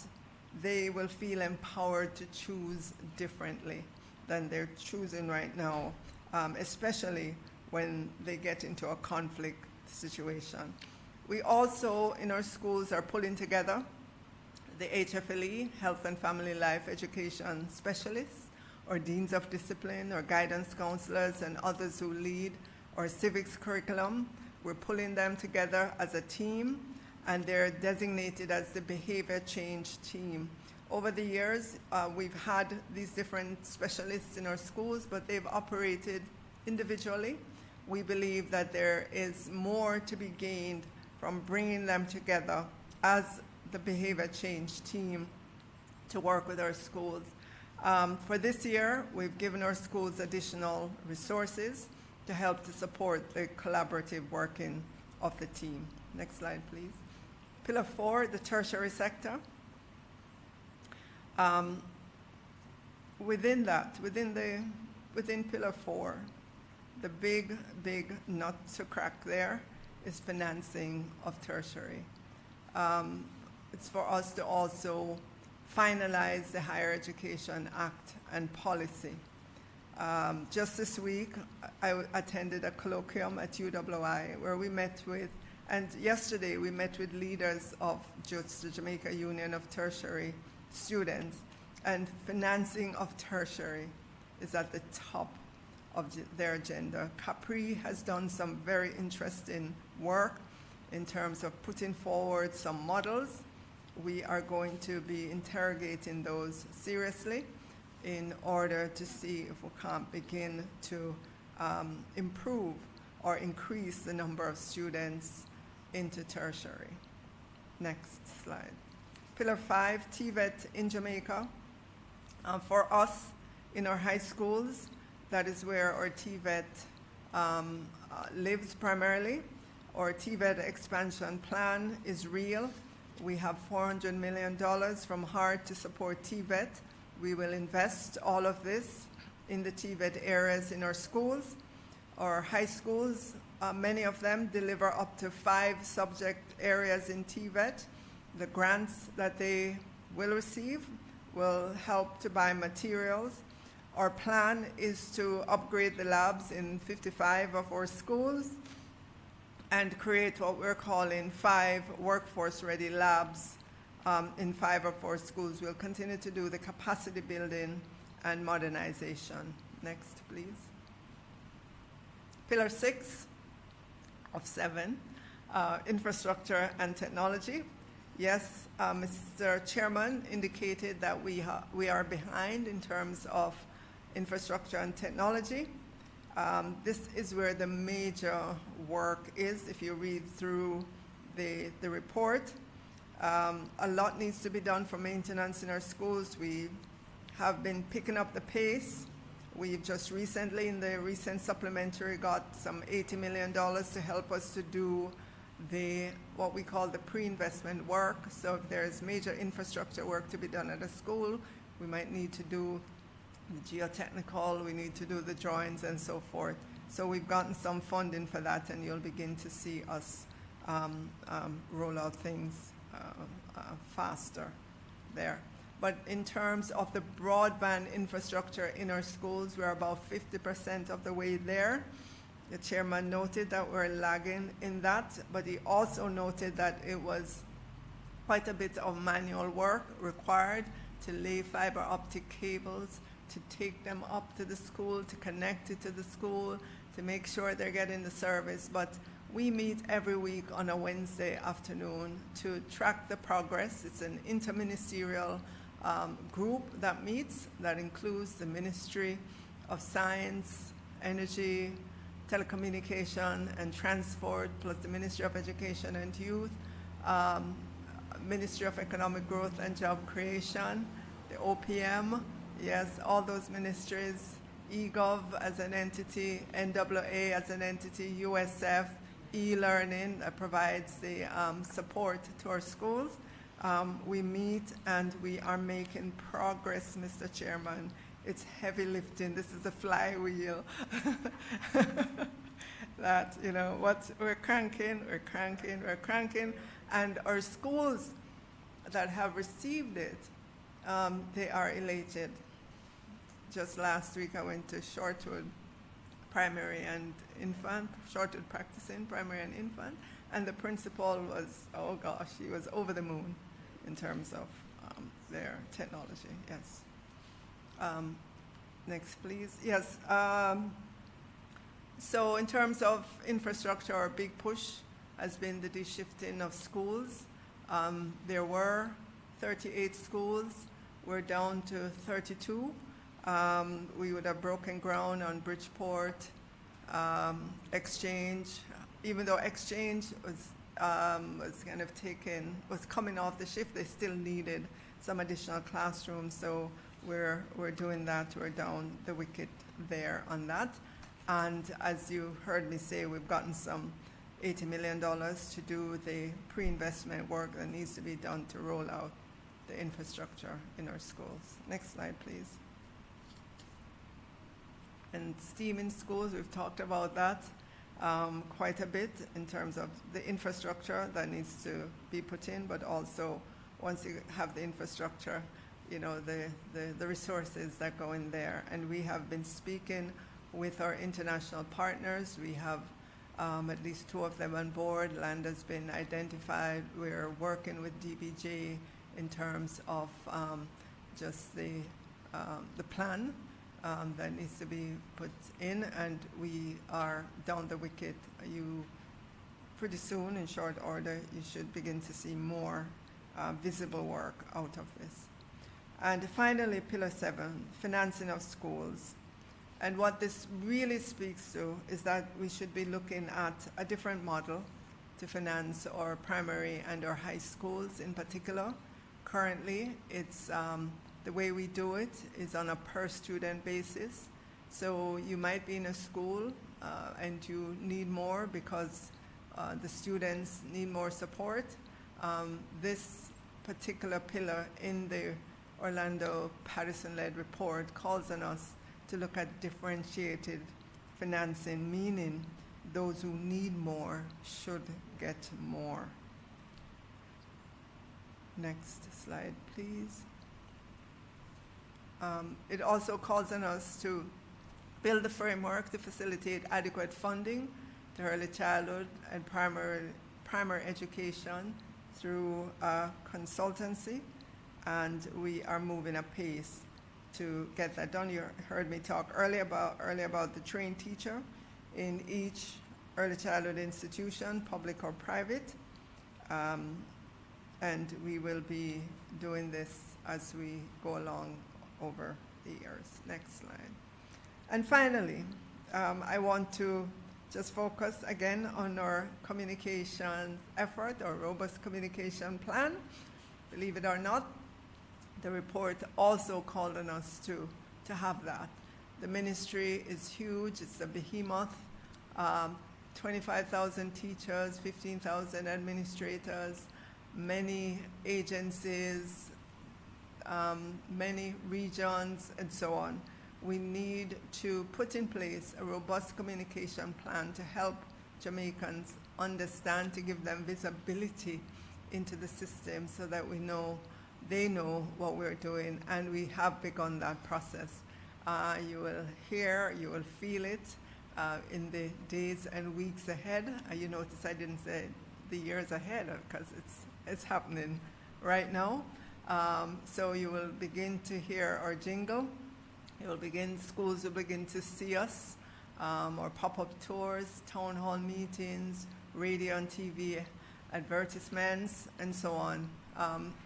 Speaker 4: they will feel empowered to choose differently than they're choosing right now, especially when they get into a conflict situation. We also, in our schools, are pulling together the HFLE, Health and Family Life Education Specialists, or Deans of Discipline, or guidance counselors, and others who lead our civics curriculum. We're pulling them together as a team, and they're designated as the behavior change team. Over the years, we've had these different specialists in our schools, but they've operated individually. We believe that there is more to be gained from bringing them together as the behavior change team to work with our schools. For this year, we've given our schools additional resources to help to support the collaborative working of the team. Next slide, please. Pillar 4, the tertiary sector. Within Pillar 4, the big nut to crack there is financing of tertiary. It's for us to also finalize the Higher Education Act and policy. Just this week, I attended a colloquium at UWI where we met with, and yesterday we met with leaders of just the Jamaica Union of Tertiary Students, and financing of tertiary is at the top of their agenda. Capri has done some very interesting work in terms of putting forward some models. We are going to be interrogating those seriously in order to see if we can't begin to improve or increase the number of students into tertiary. Next slide. Pillar 5, TVET in Jamaica. For us, in our high schools, that is where our TVET lives primarily. Our TVET expansion plan is real. We have $400 million from HART to support TVET. We will invest all of this in the TVET areas in our schools. Our high schools, many of them deliver up to 5 subject areas in TVET. The grants that they will receive will help to buy materials. Our plan is to upgrade the labs in 55 of our schools and create what we're calling 5 workforce-ready labs in 5 of our schools. We'll continue to do the capacity building and modernization. Next, please. Pillar 6 of 7, infrastructure and technology. Yes, Mr. Chairman indicated that we are behind in terms of infrastructure and technology. This is where the major work is. If you read through the report, a lot needs to be done for maintenance in our schools. We have been picking up the pace. We've just recently, in the recent supplementary, got some $80 million to help us to do what we call the pre-investment work. So if there's major infrastructure work to be done at a school, we might need to do the geotechnical, we need to do the drawings and so forth. So we've gotten some funding for that, and you'll begin to see us roll out things faster there. But in terms of the broadband infrastructure in our schools, we're about 50% of the way there. The chairman noted that we're lagging in that, but he also noted that it was quite a bit of manual work required to lay fiber optic cables, to take them up to the school, to connect it to the school, to make sure they're getting the service. But we meet every week on a Wednesday afternoon to track the progress. It's an interministerial group that meets, that includes the Ministry of Science, Energy, Telecommunication and Transport, plus the Ministry of Education and Youth, Ministry of Economic Growth and Job Creation, the OPM, yes, all those ministries eGov as an entity, NAA as an entity, USF, e-learning that provides the support to our schools. We meet and we are making progress, Mr. Chairman. It's heavy lifting. This is a flywheel. That, you know, we're cranking, and our schools that have received it, they are elated. Just last week I went to Shortwood Primary and Infant, Shortwood Practicing Primary and Infant, and the principal was, oh gosh, he was over the moon in terms of their technology, yes. Next, please. Yes. So in terms of infrastructure, our big push has been the de-shifting of schools. There were 38 schools. We're down to 32. We would have broken ground on Bridgeport, Exchange. Even though Exchange was kind of was coming off the shift, they still needed some additional classrooms. So we're doing that. We're down the wicket there on that. And as you heard me say, we've gotten some $80 million to do the pre-investment work that needs to be done to roll out the infrastructure in our schools. Next slide, please. And STEAM in schools, we've talked about that quite a bit in terms of the infrastructure that needs to be put in, but also once you have the infrastructure, you know, the resources that go in there. And we have been speaking with our international partners. We have at least 2 of them on board. Land has been identified. We're working with DBJ in terms of just the plan that needs to be put in, and we are down the wicket. Pretty soon, in short order, you should begin to see more visible work out of this. And finally, Pillar 7, financing of schools. And what this really speaks to is that we should be looking at a different model to finance our primary and our high schools in particular. Currently, it's the way we do it is on a per student basis. So you might be in a school and you need more because the students need more support. This particular pillar in the Orlando Patterson-led report calls on us to look at differentiated financing, meaning those who need more should get more. Next slide, please. It also calls on us to build a framework to facilitate adequate funding to early childhood and primary education through consultancy, and we are moving apace to get that done. You heard me talk earlier about the trained teacher in each early childhood institution, public or private, and we will be doing this as we go along over the years. Next slide. And finally, I want to just focus again on our communication effort, our robust communication plan. Believe it or not, the report also called on us to have that. The ministry is huge. It's a behemoth. 25,000 teachers, 15,000 administrators, many agencies, many regions, and so on. We need to put in place a robust communication plan to help Jamaicans understand, to give them visibility into the system so that they know what we're doing, and we have begun that process. You will hear, you will feel it in the days and weeks ahead. You notice I didn't say the years ahead because it's happening right now. So you will begin to hear our jingle. Schools will begin to see us, our pop-up tours, town hall meetings, radio and TV advertisements, and so on.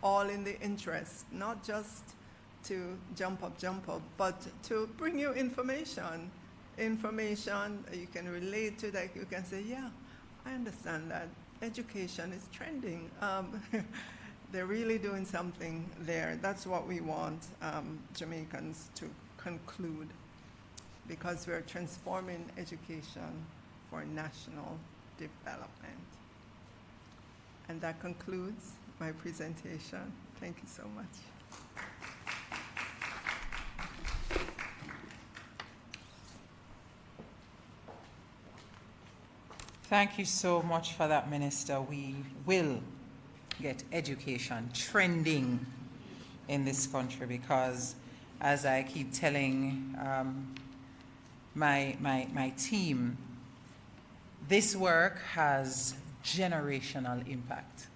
Speaker 4: All in the interest, not just to jump up, but to bring you information you can relate to, that you can say, yeah, I understand that. Education is trending. They're really doing something there. That's what we want Jamaicans to conclude. because we're transforming education for national development. And that concludes my presentation. Thank you so much.
Speaker 1: Thank you so much for that, Minister. We will get education trending in this country because, as I keep telling my team, this work has generational impact.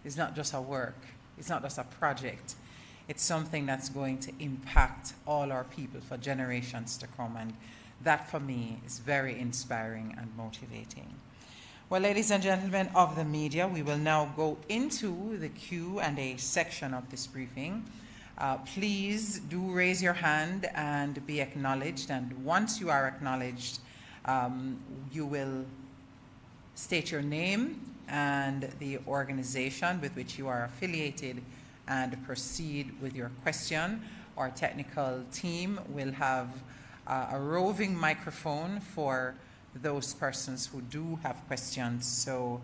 Speaker 1: It's not just a work. It's not just a project. It's something that's going to impact all our people for generations to come. And that, for me, is very inspiring and motivating. Well, ladies and gentlemen of the media, we will now go into the Q&A section of this briefing. Please do raise your hand and be acknowledged. And once you are acknowledged, you will state your name and the organization with which you are affiliated and proceed with your question. Our technical team will have a roving microphone for those persons who do have questions. So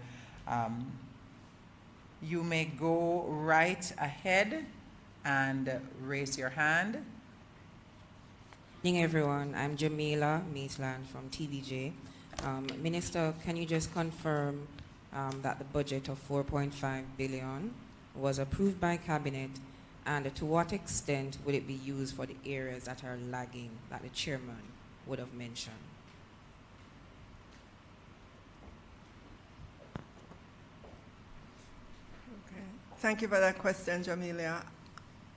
Speaker 1: you may go right ahead and raise your hand.
Speaker 5: Good evening, everyone. I'm Jamila Maitland from TVJ. Minister, can you just confirm that the budget of 4.5 billion was approved by Cabinet, and to what extent will it be used for the areas that are lagging that the chairman would have mentioned?
Speaker 4: Okay. Thank you for that question, Jamila.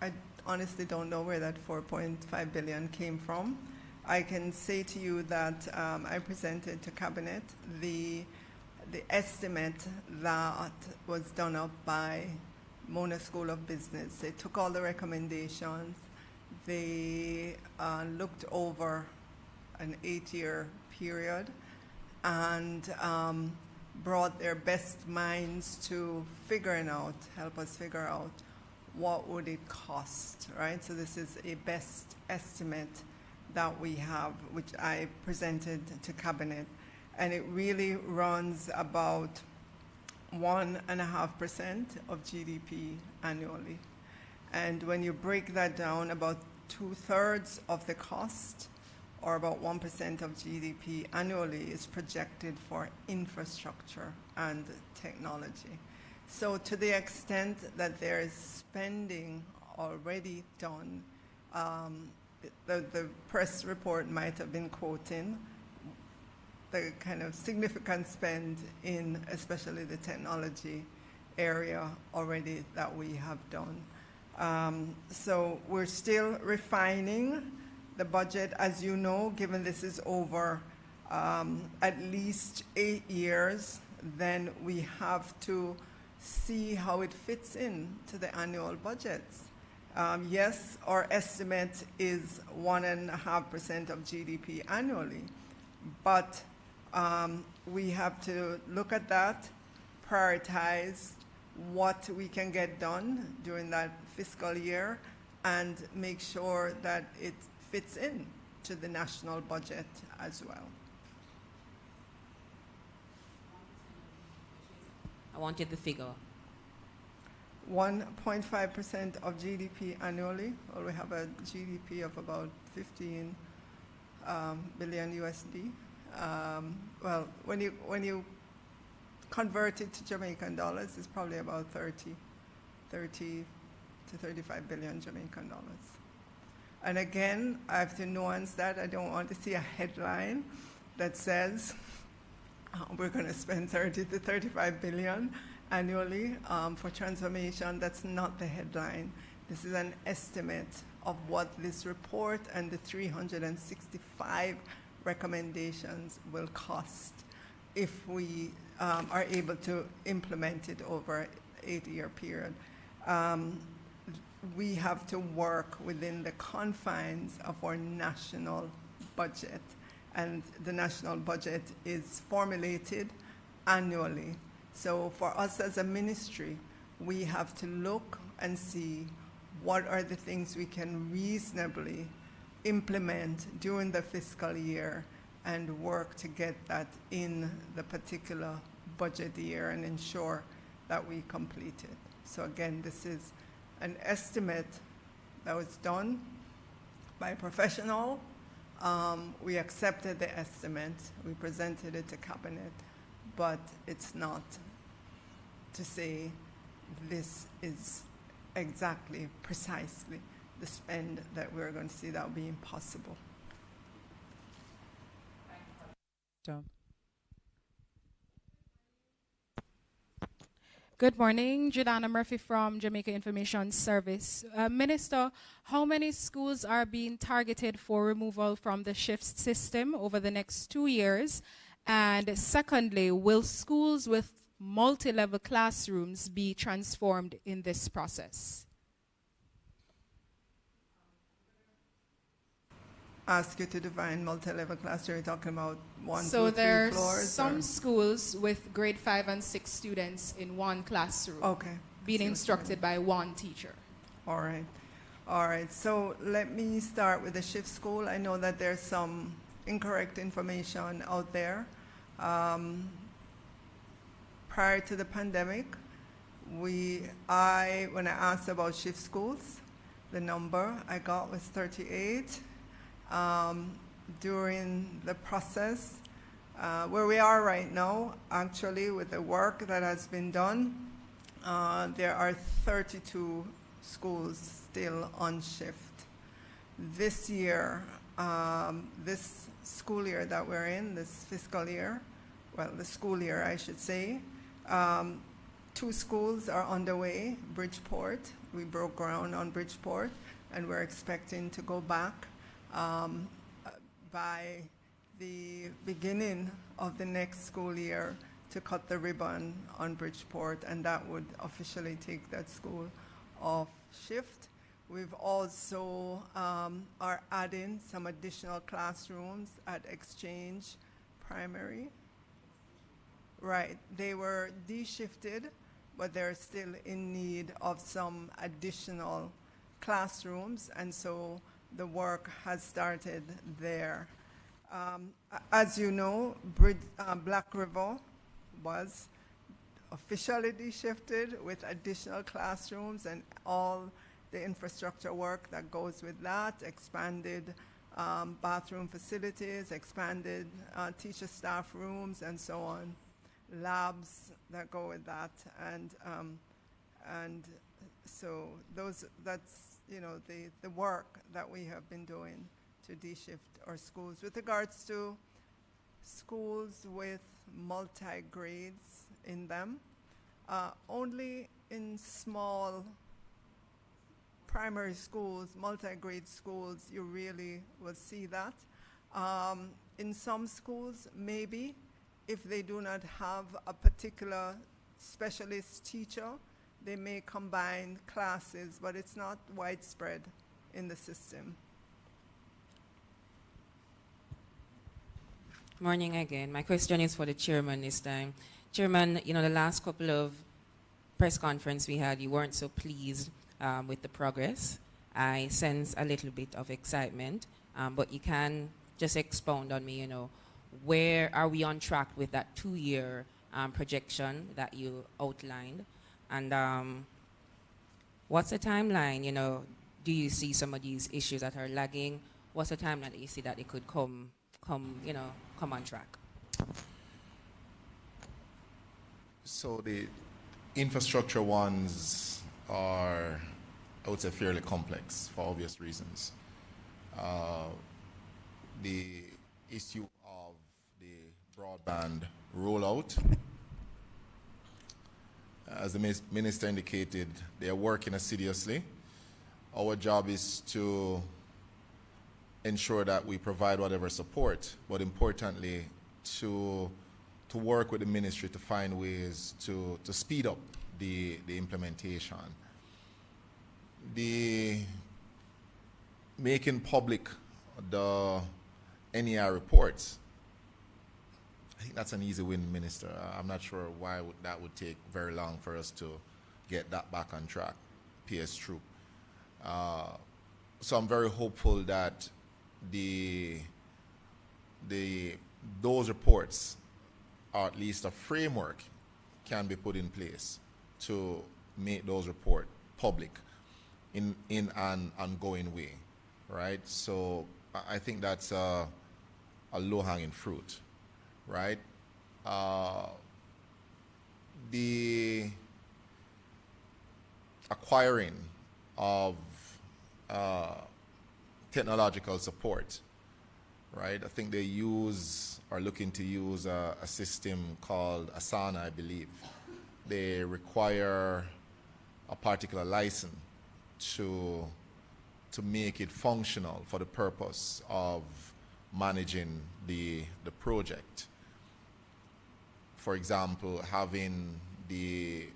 Speaker 4: I honestly don't know where that 4.5 billion came from. I can say to you that I presented to Cabinet the estimate that was done up by Mona School of Business. They took all the recommendations. They looked over an 8-year period and brought their best minds to help us figure out what would it cost, right? So this is a best estimate that we have, which I presented to Cabinet. And it really runs about 1.5% of GDP annually. And when you break that down, about 2/3 of the cost, or about 1% of GDP annually, is projected for infrastructure and technology. So to the extent that there is spending already done, the press report might have been quoting the kind of significant spend in especially the technology area already that we have done. So we're still refining the budget, as you know, given this is over at least 8 years, then we have to see how it fits in to the annual budgets. Yes, our estimate is 1.5% of GDP annually, but we have to look at that, prioritize what we can get done during that fiscal year, and make sure that it fits in to the national budget as well.
Speaker 5: I wanted the figure.
Speaker 4: 1.5% of GDP annually. Well, we have a GDP of about 15 billion USD. Well, when you convert it to Jamaican dollars, it's probably about 30 to 35 billion Jamaican dollars. And again, I have to nuance that. I don't want to see a headline that says we're going to spend 30 to 35 billion annually for transformation. That's not the headline. This is an estimate of what this report and the 365 recommendations will cost if we are able to implement it over an 8-year period. We have to work within the confines of our national budget, and the national budget is formulated annually. So for us as a ministry, we have to look and see what are the things we can reasonably implement during the fiscal year and work to get that in the particular budget year and ensure that we complete it. So again, this is an estimate that was done by a professional. We accepted the estimate, we presented it to cabinet, but it's not to say this is exactly, precisely the spend that we're going to see. That would be impossible.
Speaker 6: Good morning, Jordana Murphy from Jamaica Information Service. Minister, how many schools are being targeted for removal from the shift system over the next 2 years? And secondly, will schools with multi-level classrooms be transformed in this process?
Speaker 4: Ask you to define multi-level class. You're talking about one,
Speaker 6: So
Speaker 4: 2, 3
Speaker 6: there's
Speaker 4: floors?
Speaker 6: some schools with grade 5 and 6 students in one classroom,
Speaker 4: Okay.
Speaker 6: being instructed by one teacher.
Speaker 4: All right. All right. So let me start with the shift school. I know that there's some incorrect information out there. Prior to the pandemic, when I asked about shift schools, the number I got was 38. During the process, where we are right now, actually, with the work that has been done, there are 32 schools still on shift. This year, this school year that we're in, this fiscal year, well, the school year, I should say, 2 schools are underway. Bridgeport, we broke ground on Bridgeport, and we're expecting to go back by the beginning of the next school year to cut the ribbon on Bridgeport, and that would officially take that school off shift. We've also are adding some additional classrooms at Exchange Primary. Right, they were de-shifted, but they're still in need of some additional classrooms, and so the work has started there. As you know, Black River was officially de-shifted with additional classrooms and all the infrastructure work that goes with that, expanded bathroom facilities, expanded teacher staff rooms, and so on, labs that go with that, and so that's the work that we have been doing to de-shift our schools. With regards to schools with multi-grades in them, only in small primary schools, multi-grade schools, you really will see that. In some schools, maybe, if they do not have a particular specialist teacher, they may combine classes, but it's not widespread in the system.
Speaker 5: Morning again. My question is for the chairman this time. Chairman, the last couple of press conference we had, you weren't so pleased with the progress. I sense a little bit of excitement, but you can just expound on me, where are we on track with that 2-year projection that you outlined? And what's the timeline? Do you see some of these issues that are lagging? What's the timeline that you see that it could come on track?
Speaker 3: So the infrastructure ones are, I would say, fairly complex for obvious reasons. The issue of the broadband rollout, as the minister indicated, they are working assiduously. Our job is to ensure that we provide whatever support, but importantly, to work with the ministry to find ways to speed up the implementation. The making public the NER reports, I think that's an easy win, Minister. I'm not sure why that would take very long for us to get that back on track, PS Troop. So I'm very hopeful that the those reports, or at least a framework, can be put in place to make those reports public in an ongoing way, right? So I think that's a low-hanging fruit, right? The acquiring of technological support, right? I think they are looking to use a system called Asana, I believe. They require a particular license to make it functional for the purpose of managing the project. For example, having the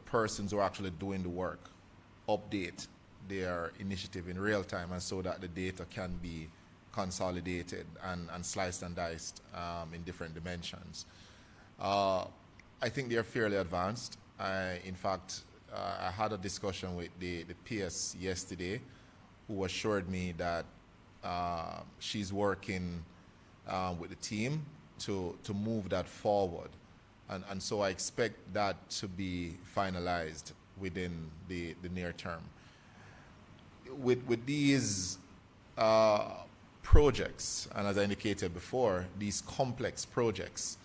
Speaker 3: persons who are actually doing the work update their initiative in real time, and so that the data can be consolidated and sliced and diced in different dimensions. I think they're fairly advanced. In fact, I had a discussion with the PS yesterday, who assured me that she's working with the team to move that forward. And so I expect that to be finalized within the near term. With these projects, and as I indicated before, these complex projects,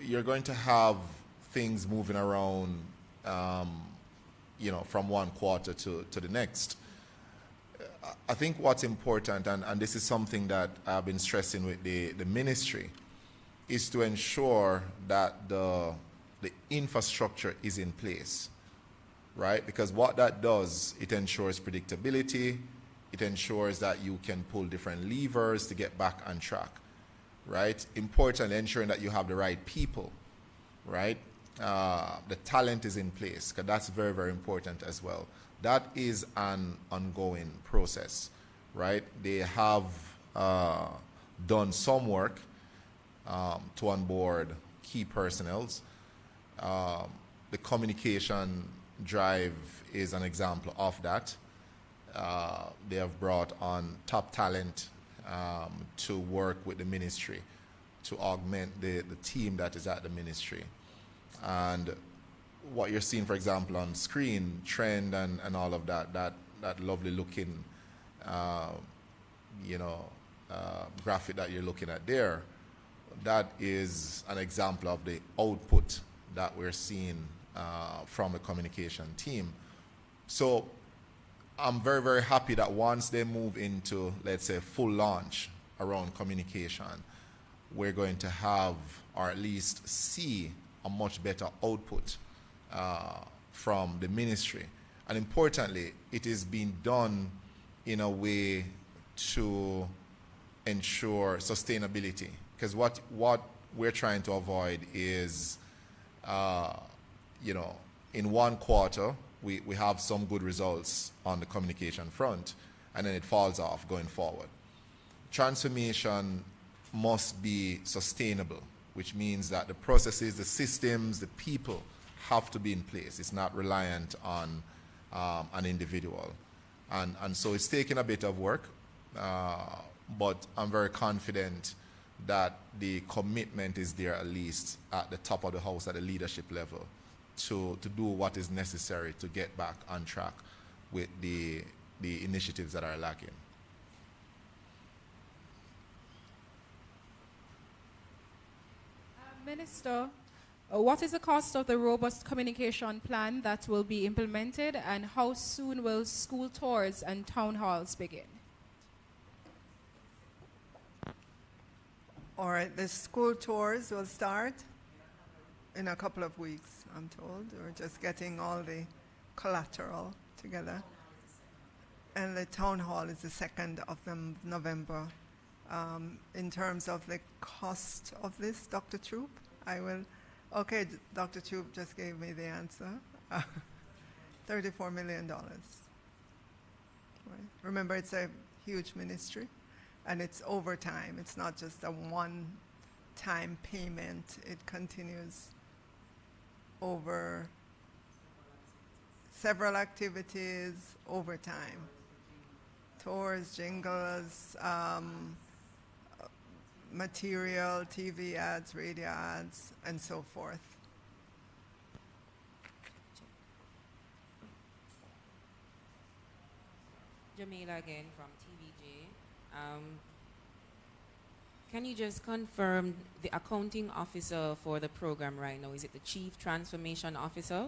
Speaker 3: you're going to have things moving around, from one quarter to the next. I think what's important, and this is something that I've been stressing with the ministry, is to ensure that the infrastructure is in place, right? Because what that does, it ensures predictability, it ensures that you can pull different levers to get back on track, right? Importantly, ensuring that you have the right people, right? The talent is in place, because that's very, very important as well. That is an ongoing process, right? They have done some work to onboard key personnels. The communication drive is an example of that. They have brought on top talent to work with the ministry to augment the team that is at the ministry. And what you're seeing, for example, on screen, trend and all of that lovely looking, graphic that you're looking at there, that is an example of the output that we're seeing from the communication team. So I'm very, very happy that once they move into, let's say, full launch around communication, we're going to have, or at least see, a much better output from the ministry. And importantly, it is being done in a way to ensure sustainability. Because what we're trying to avoid is, in one quarter, we have some good results on the communication front, and then it falls off going forward. Transformation must be sustainable, which means that the processes, the systems, the people have to be in place. It's not reliant on an individual. And so it's taken a bit of work, but I'm very confident that the commitment is there, at least at the top of the house, at the leadership level, to do what is necessary to get back on track with the initiatives that are lacking.
Speaker 6: Minister, what is the cost of the robust communication plan that will be implemented, and how soon will school tours and town halls begin?
Speaker 4: All right, the school tours will start in a couple of weeks, I'm told. We're just getting all the collateral together. And the town hall is the 2nd of November. In terms of the cost of this, Dr. Troop, okay, Dr. Troop just gave me the answer. $34 million. Right. Remember, it's a huge ministry, and it's overtime. It's not just a one-time payment. It continues over several activities over time tours, jingles, material, TV ads, radio ads, and so forth.
Speaker 5: Jamila again from TVJ. Can you just confirm the accounting officer for the program right now? Is it the Chief Transformation Officer,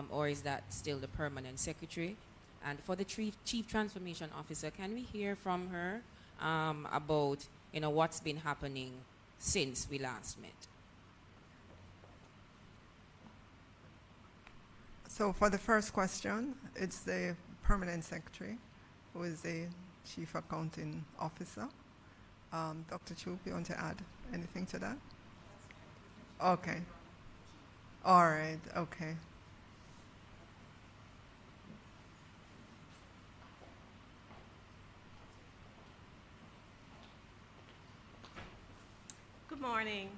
Speaker 5: or is that still the permanent secretary? And for the Chief Transformation Officer, can we hear from her about what's been happening since we last met?
Speaker 4: So for the first question, it's the permanent secretary who is the Chief Accounting Officer. Dr. Troop, you want to add anything to that? Okay. All right, okay.
Speaker 7: Good morning.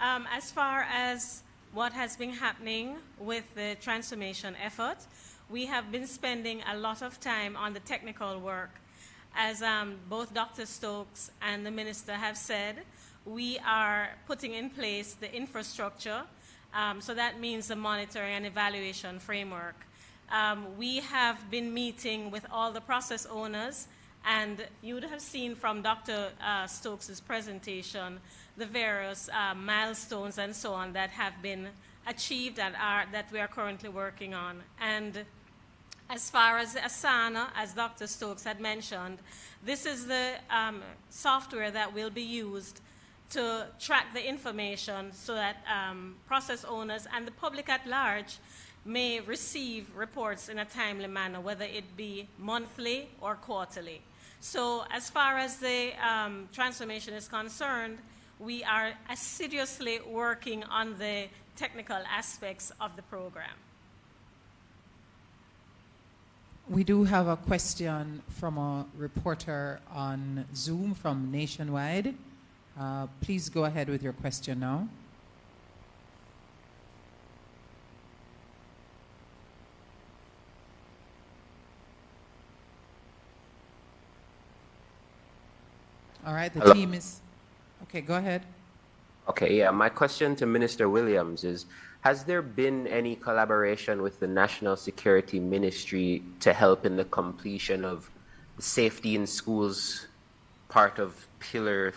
Speaker 7: As far as what has been happening with the transformation effort, we have been spending a lot of time on the technical work. As both Dr. Stokes and the Minister have said, we are putting in place the infrastructure, so that means the monitoring and evaluation framework. We have been meeting with all the process owners, and you would have seen from Dr. Stokes' presentation the various milestones and so on that have been achieved and that we are currently working on. And as far as Asana, as Dr. Stokes had mentioned, this is the software that will be used to track the information so that process owners and the public at large may receive reports in a timely manner, whether it be monthly or quarterly. So as far as the transformation is concerned, we are assiduously working on the technical aspects of the program.
Speaker 1: We do have a question from a reporter on Zoom from Nationwide. Please go ahead with your question now. All right, the
Speaker 8: Hello.
Speaker 1: team is... Okay, go ahead.
Speaker 8: Okay, yeah, my question to Minister Williams is, has there been any collaboration with the National Security Ministry to help in the completion of the safety in schools part of Pillar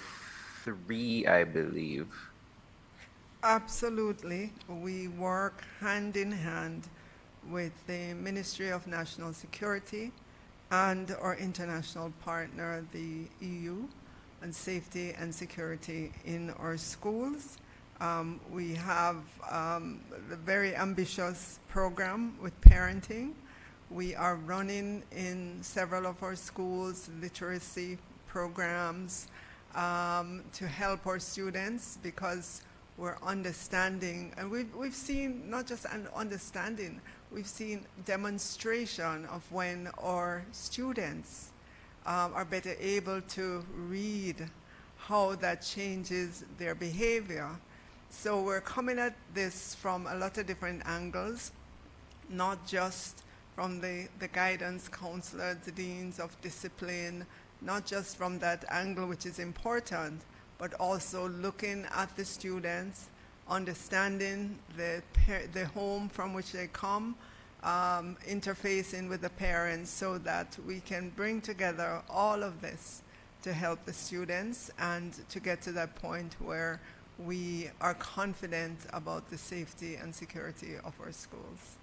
Speaker 8: 3, I believe?
Speaker 4: Absolutely. We work hand in hand with the Ministry of National Security and our international partner, the EU, and safety and security in our schools. We have a very ambitious program with parenting. We are running in several of our schools literacy programs to help our students, because we're understanding, and we've seen not just an understanding, we've seen demonstration of when our students are better able to read how that changes their behavior. So we're coming at this from a lot of different angles, not just from the guidance counselors, the deans of discipline, not just from that angle, which is important, but also looking at the students, understanding the home from which they come, interfacing with the parents, so that we can bring together all of this to help the students and to get to that point where we are confident about the safety and security of our schools.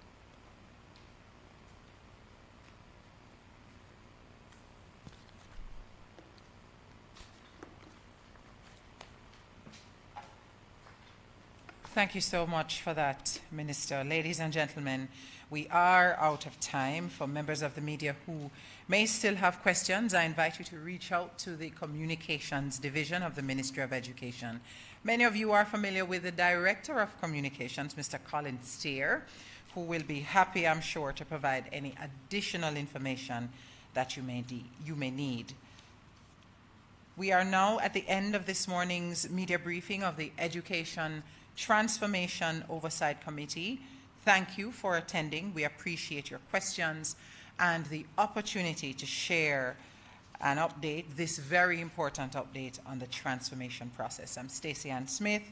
Speaker 1: Thank you so much for that, Minister. Ladies and gentlemen, we are out of time. For members of the media who may still have questions, I invite you to reach out to the Communications Division of the Ministry of Education. Many of you are familiar with the Director of Communications, Mr. Colin Steer, who will be happy, I'm sure, to provide any additional information that you may need. We are now at the end of this morning's media briefing of the Education Transformation Oversight Committee. Thank you for attending. We appreciate your questions and the opportunity to share an update, this very important update on the transformation process. I'm Stacey Ann Smith,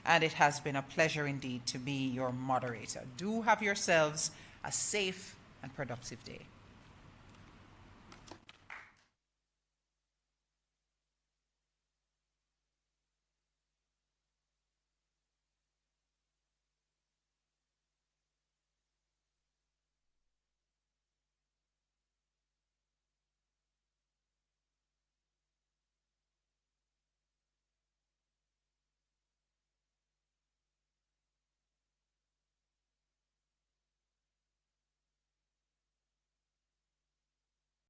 Speaker 1: and it has been a pleasure indeed to be your moderator. Do have yourselves a safe and productive day.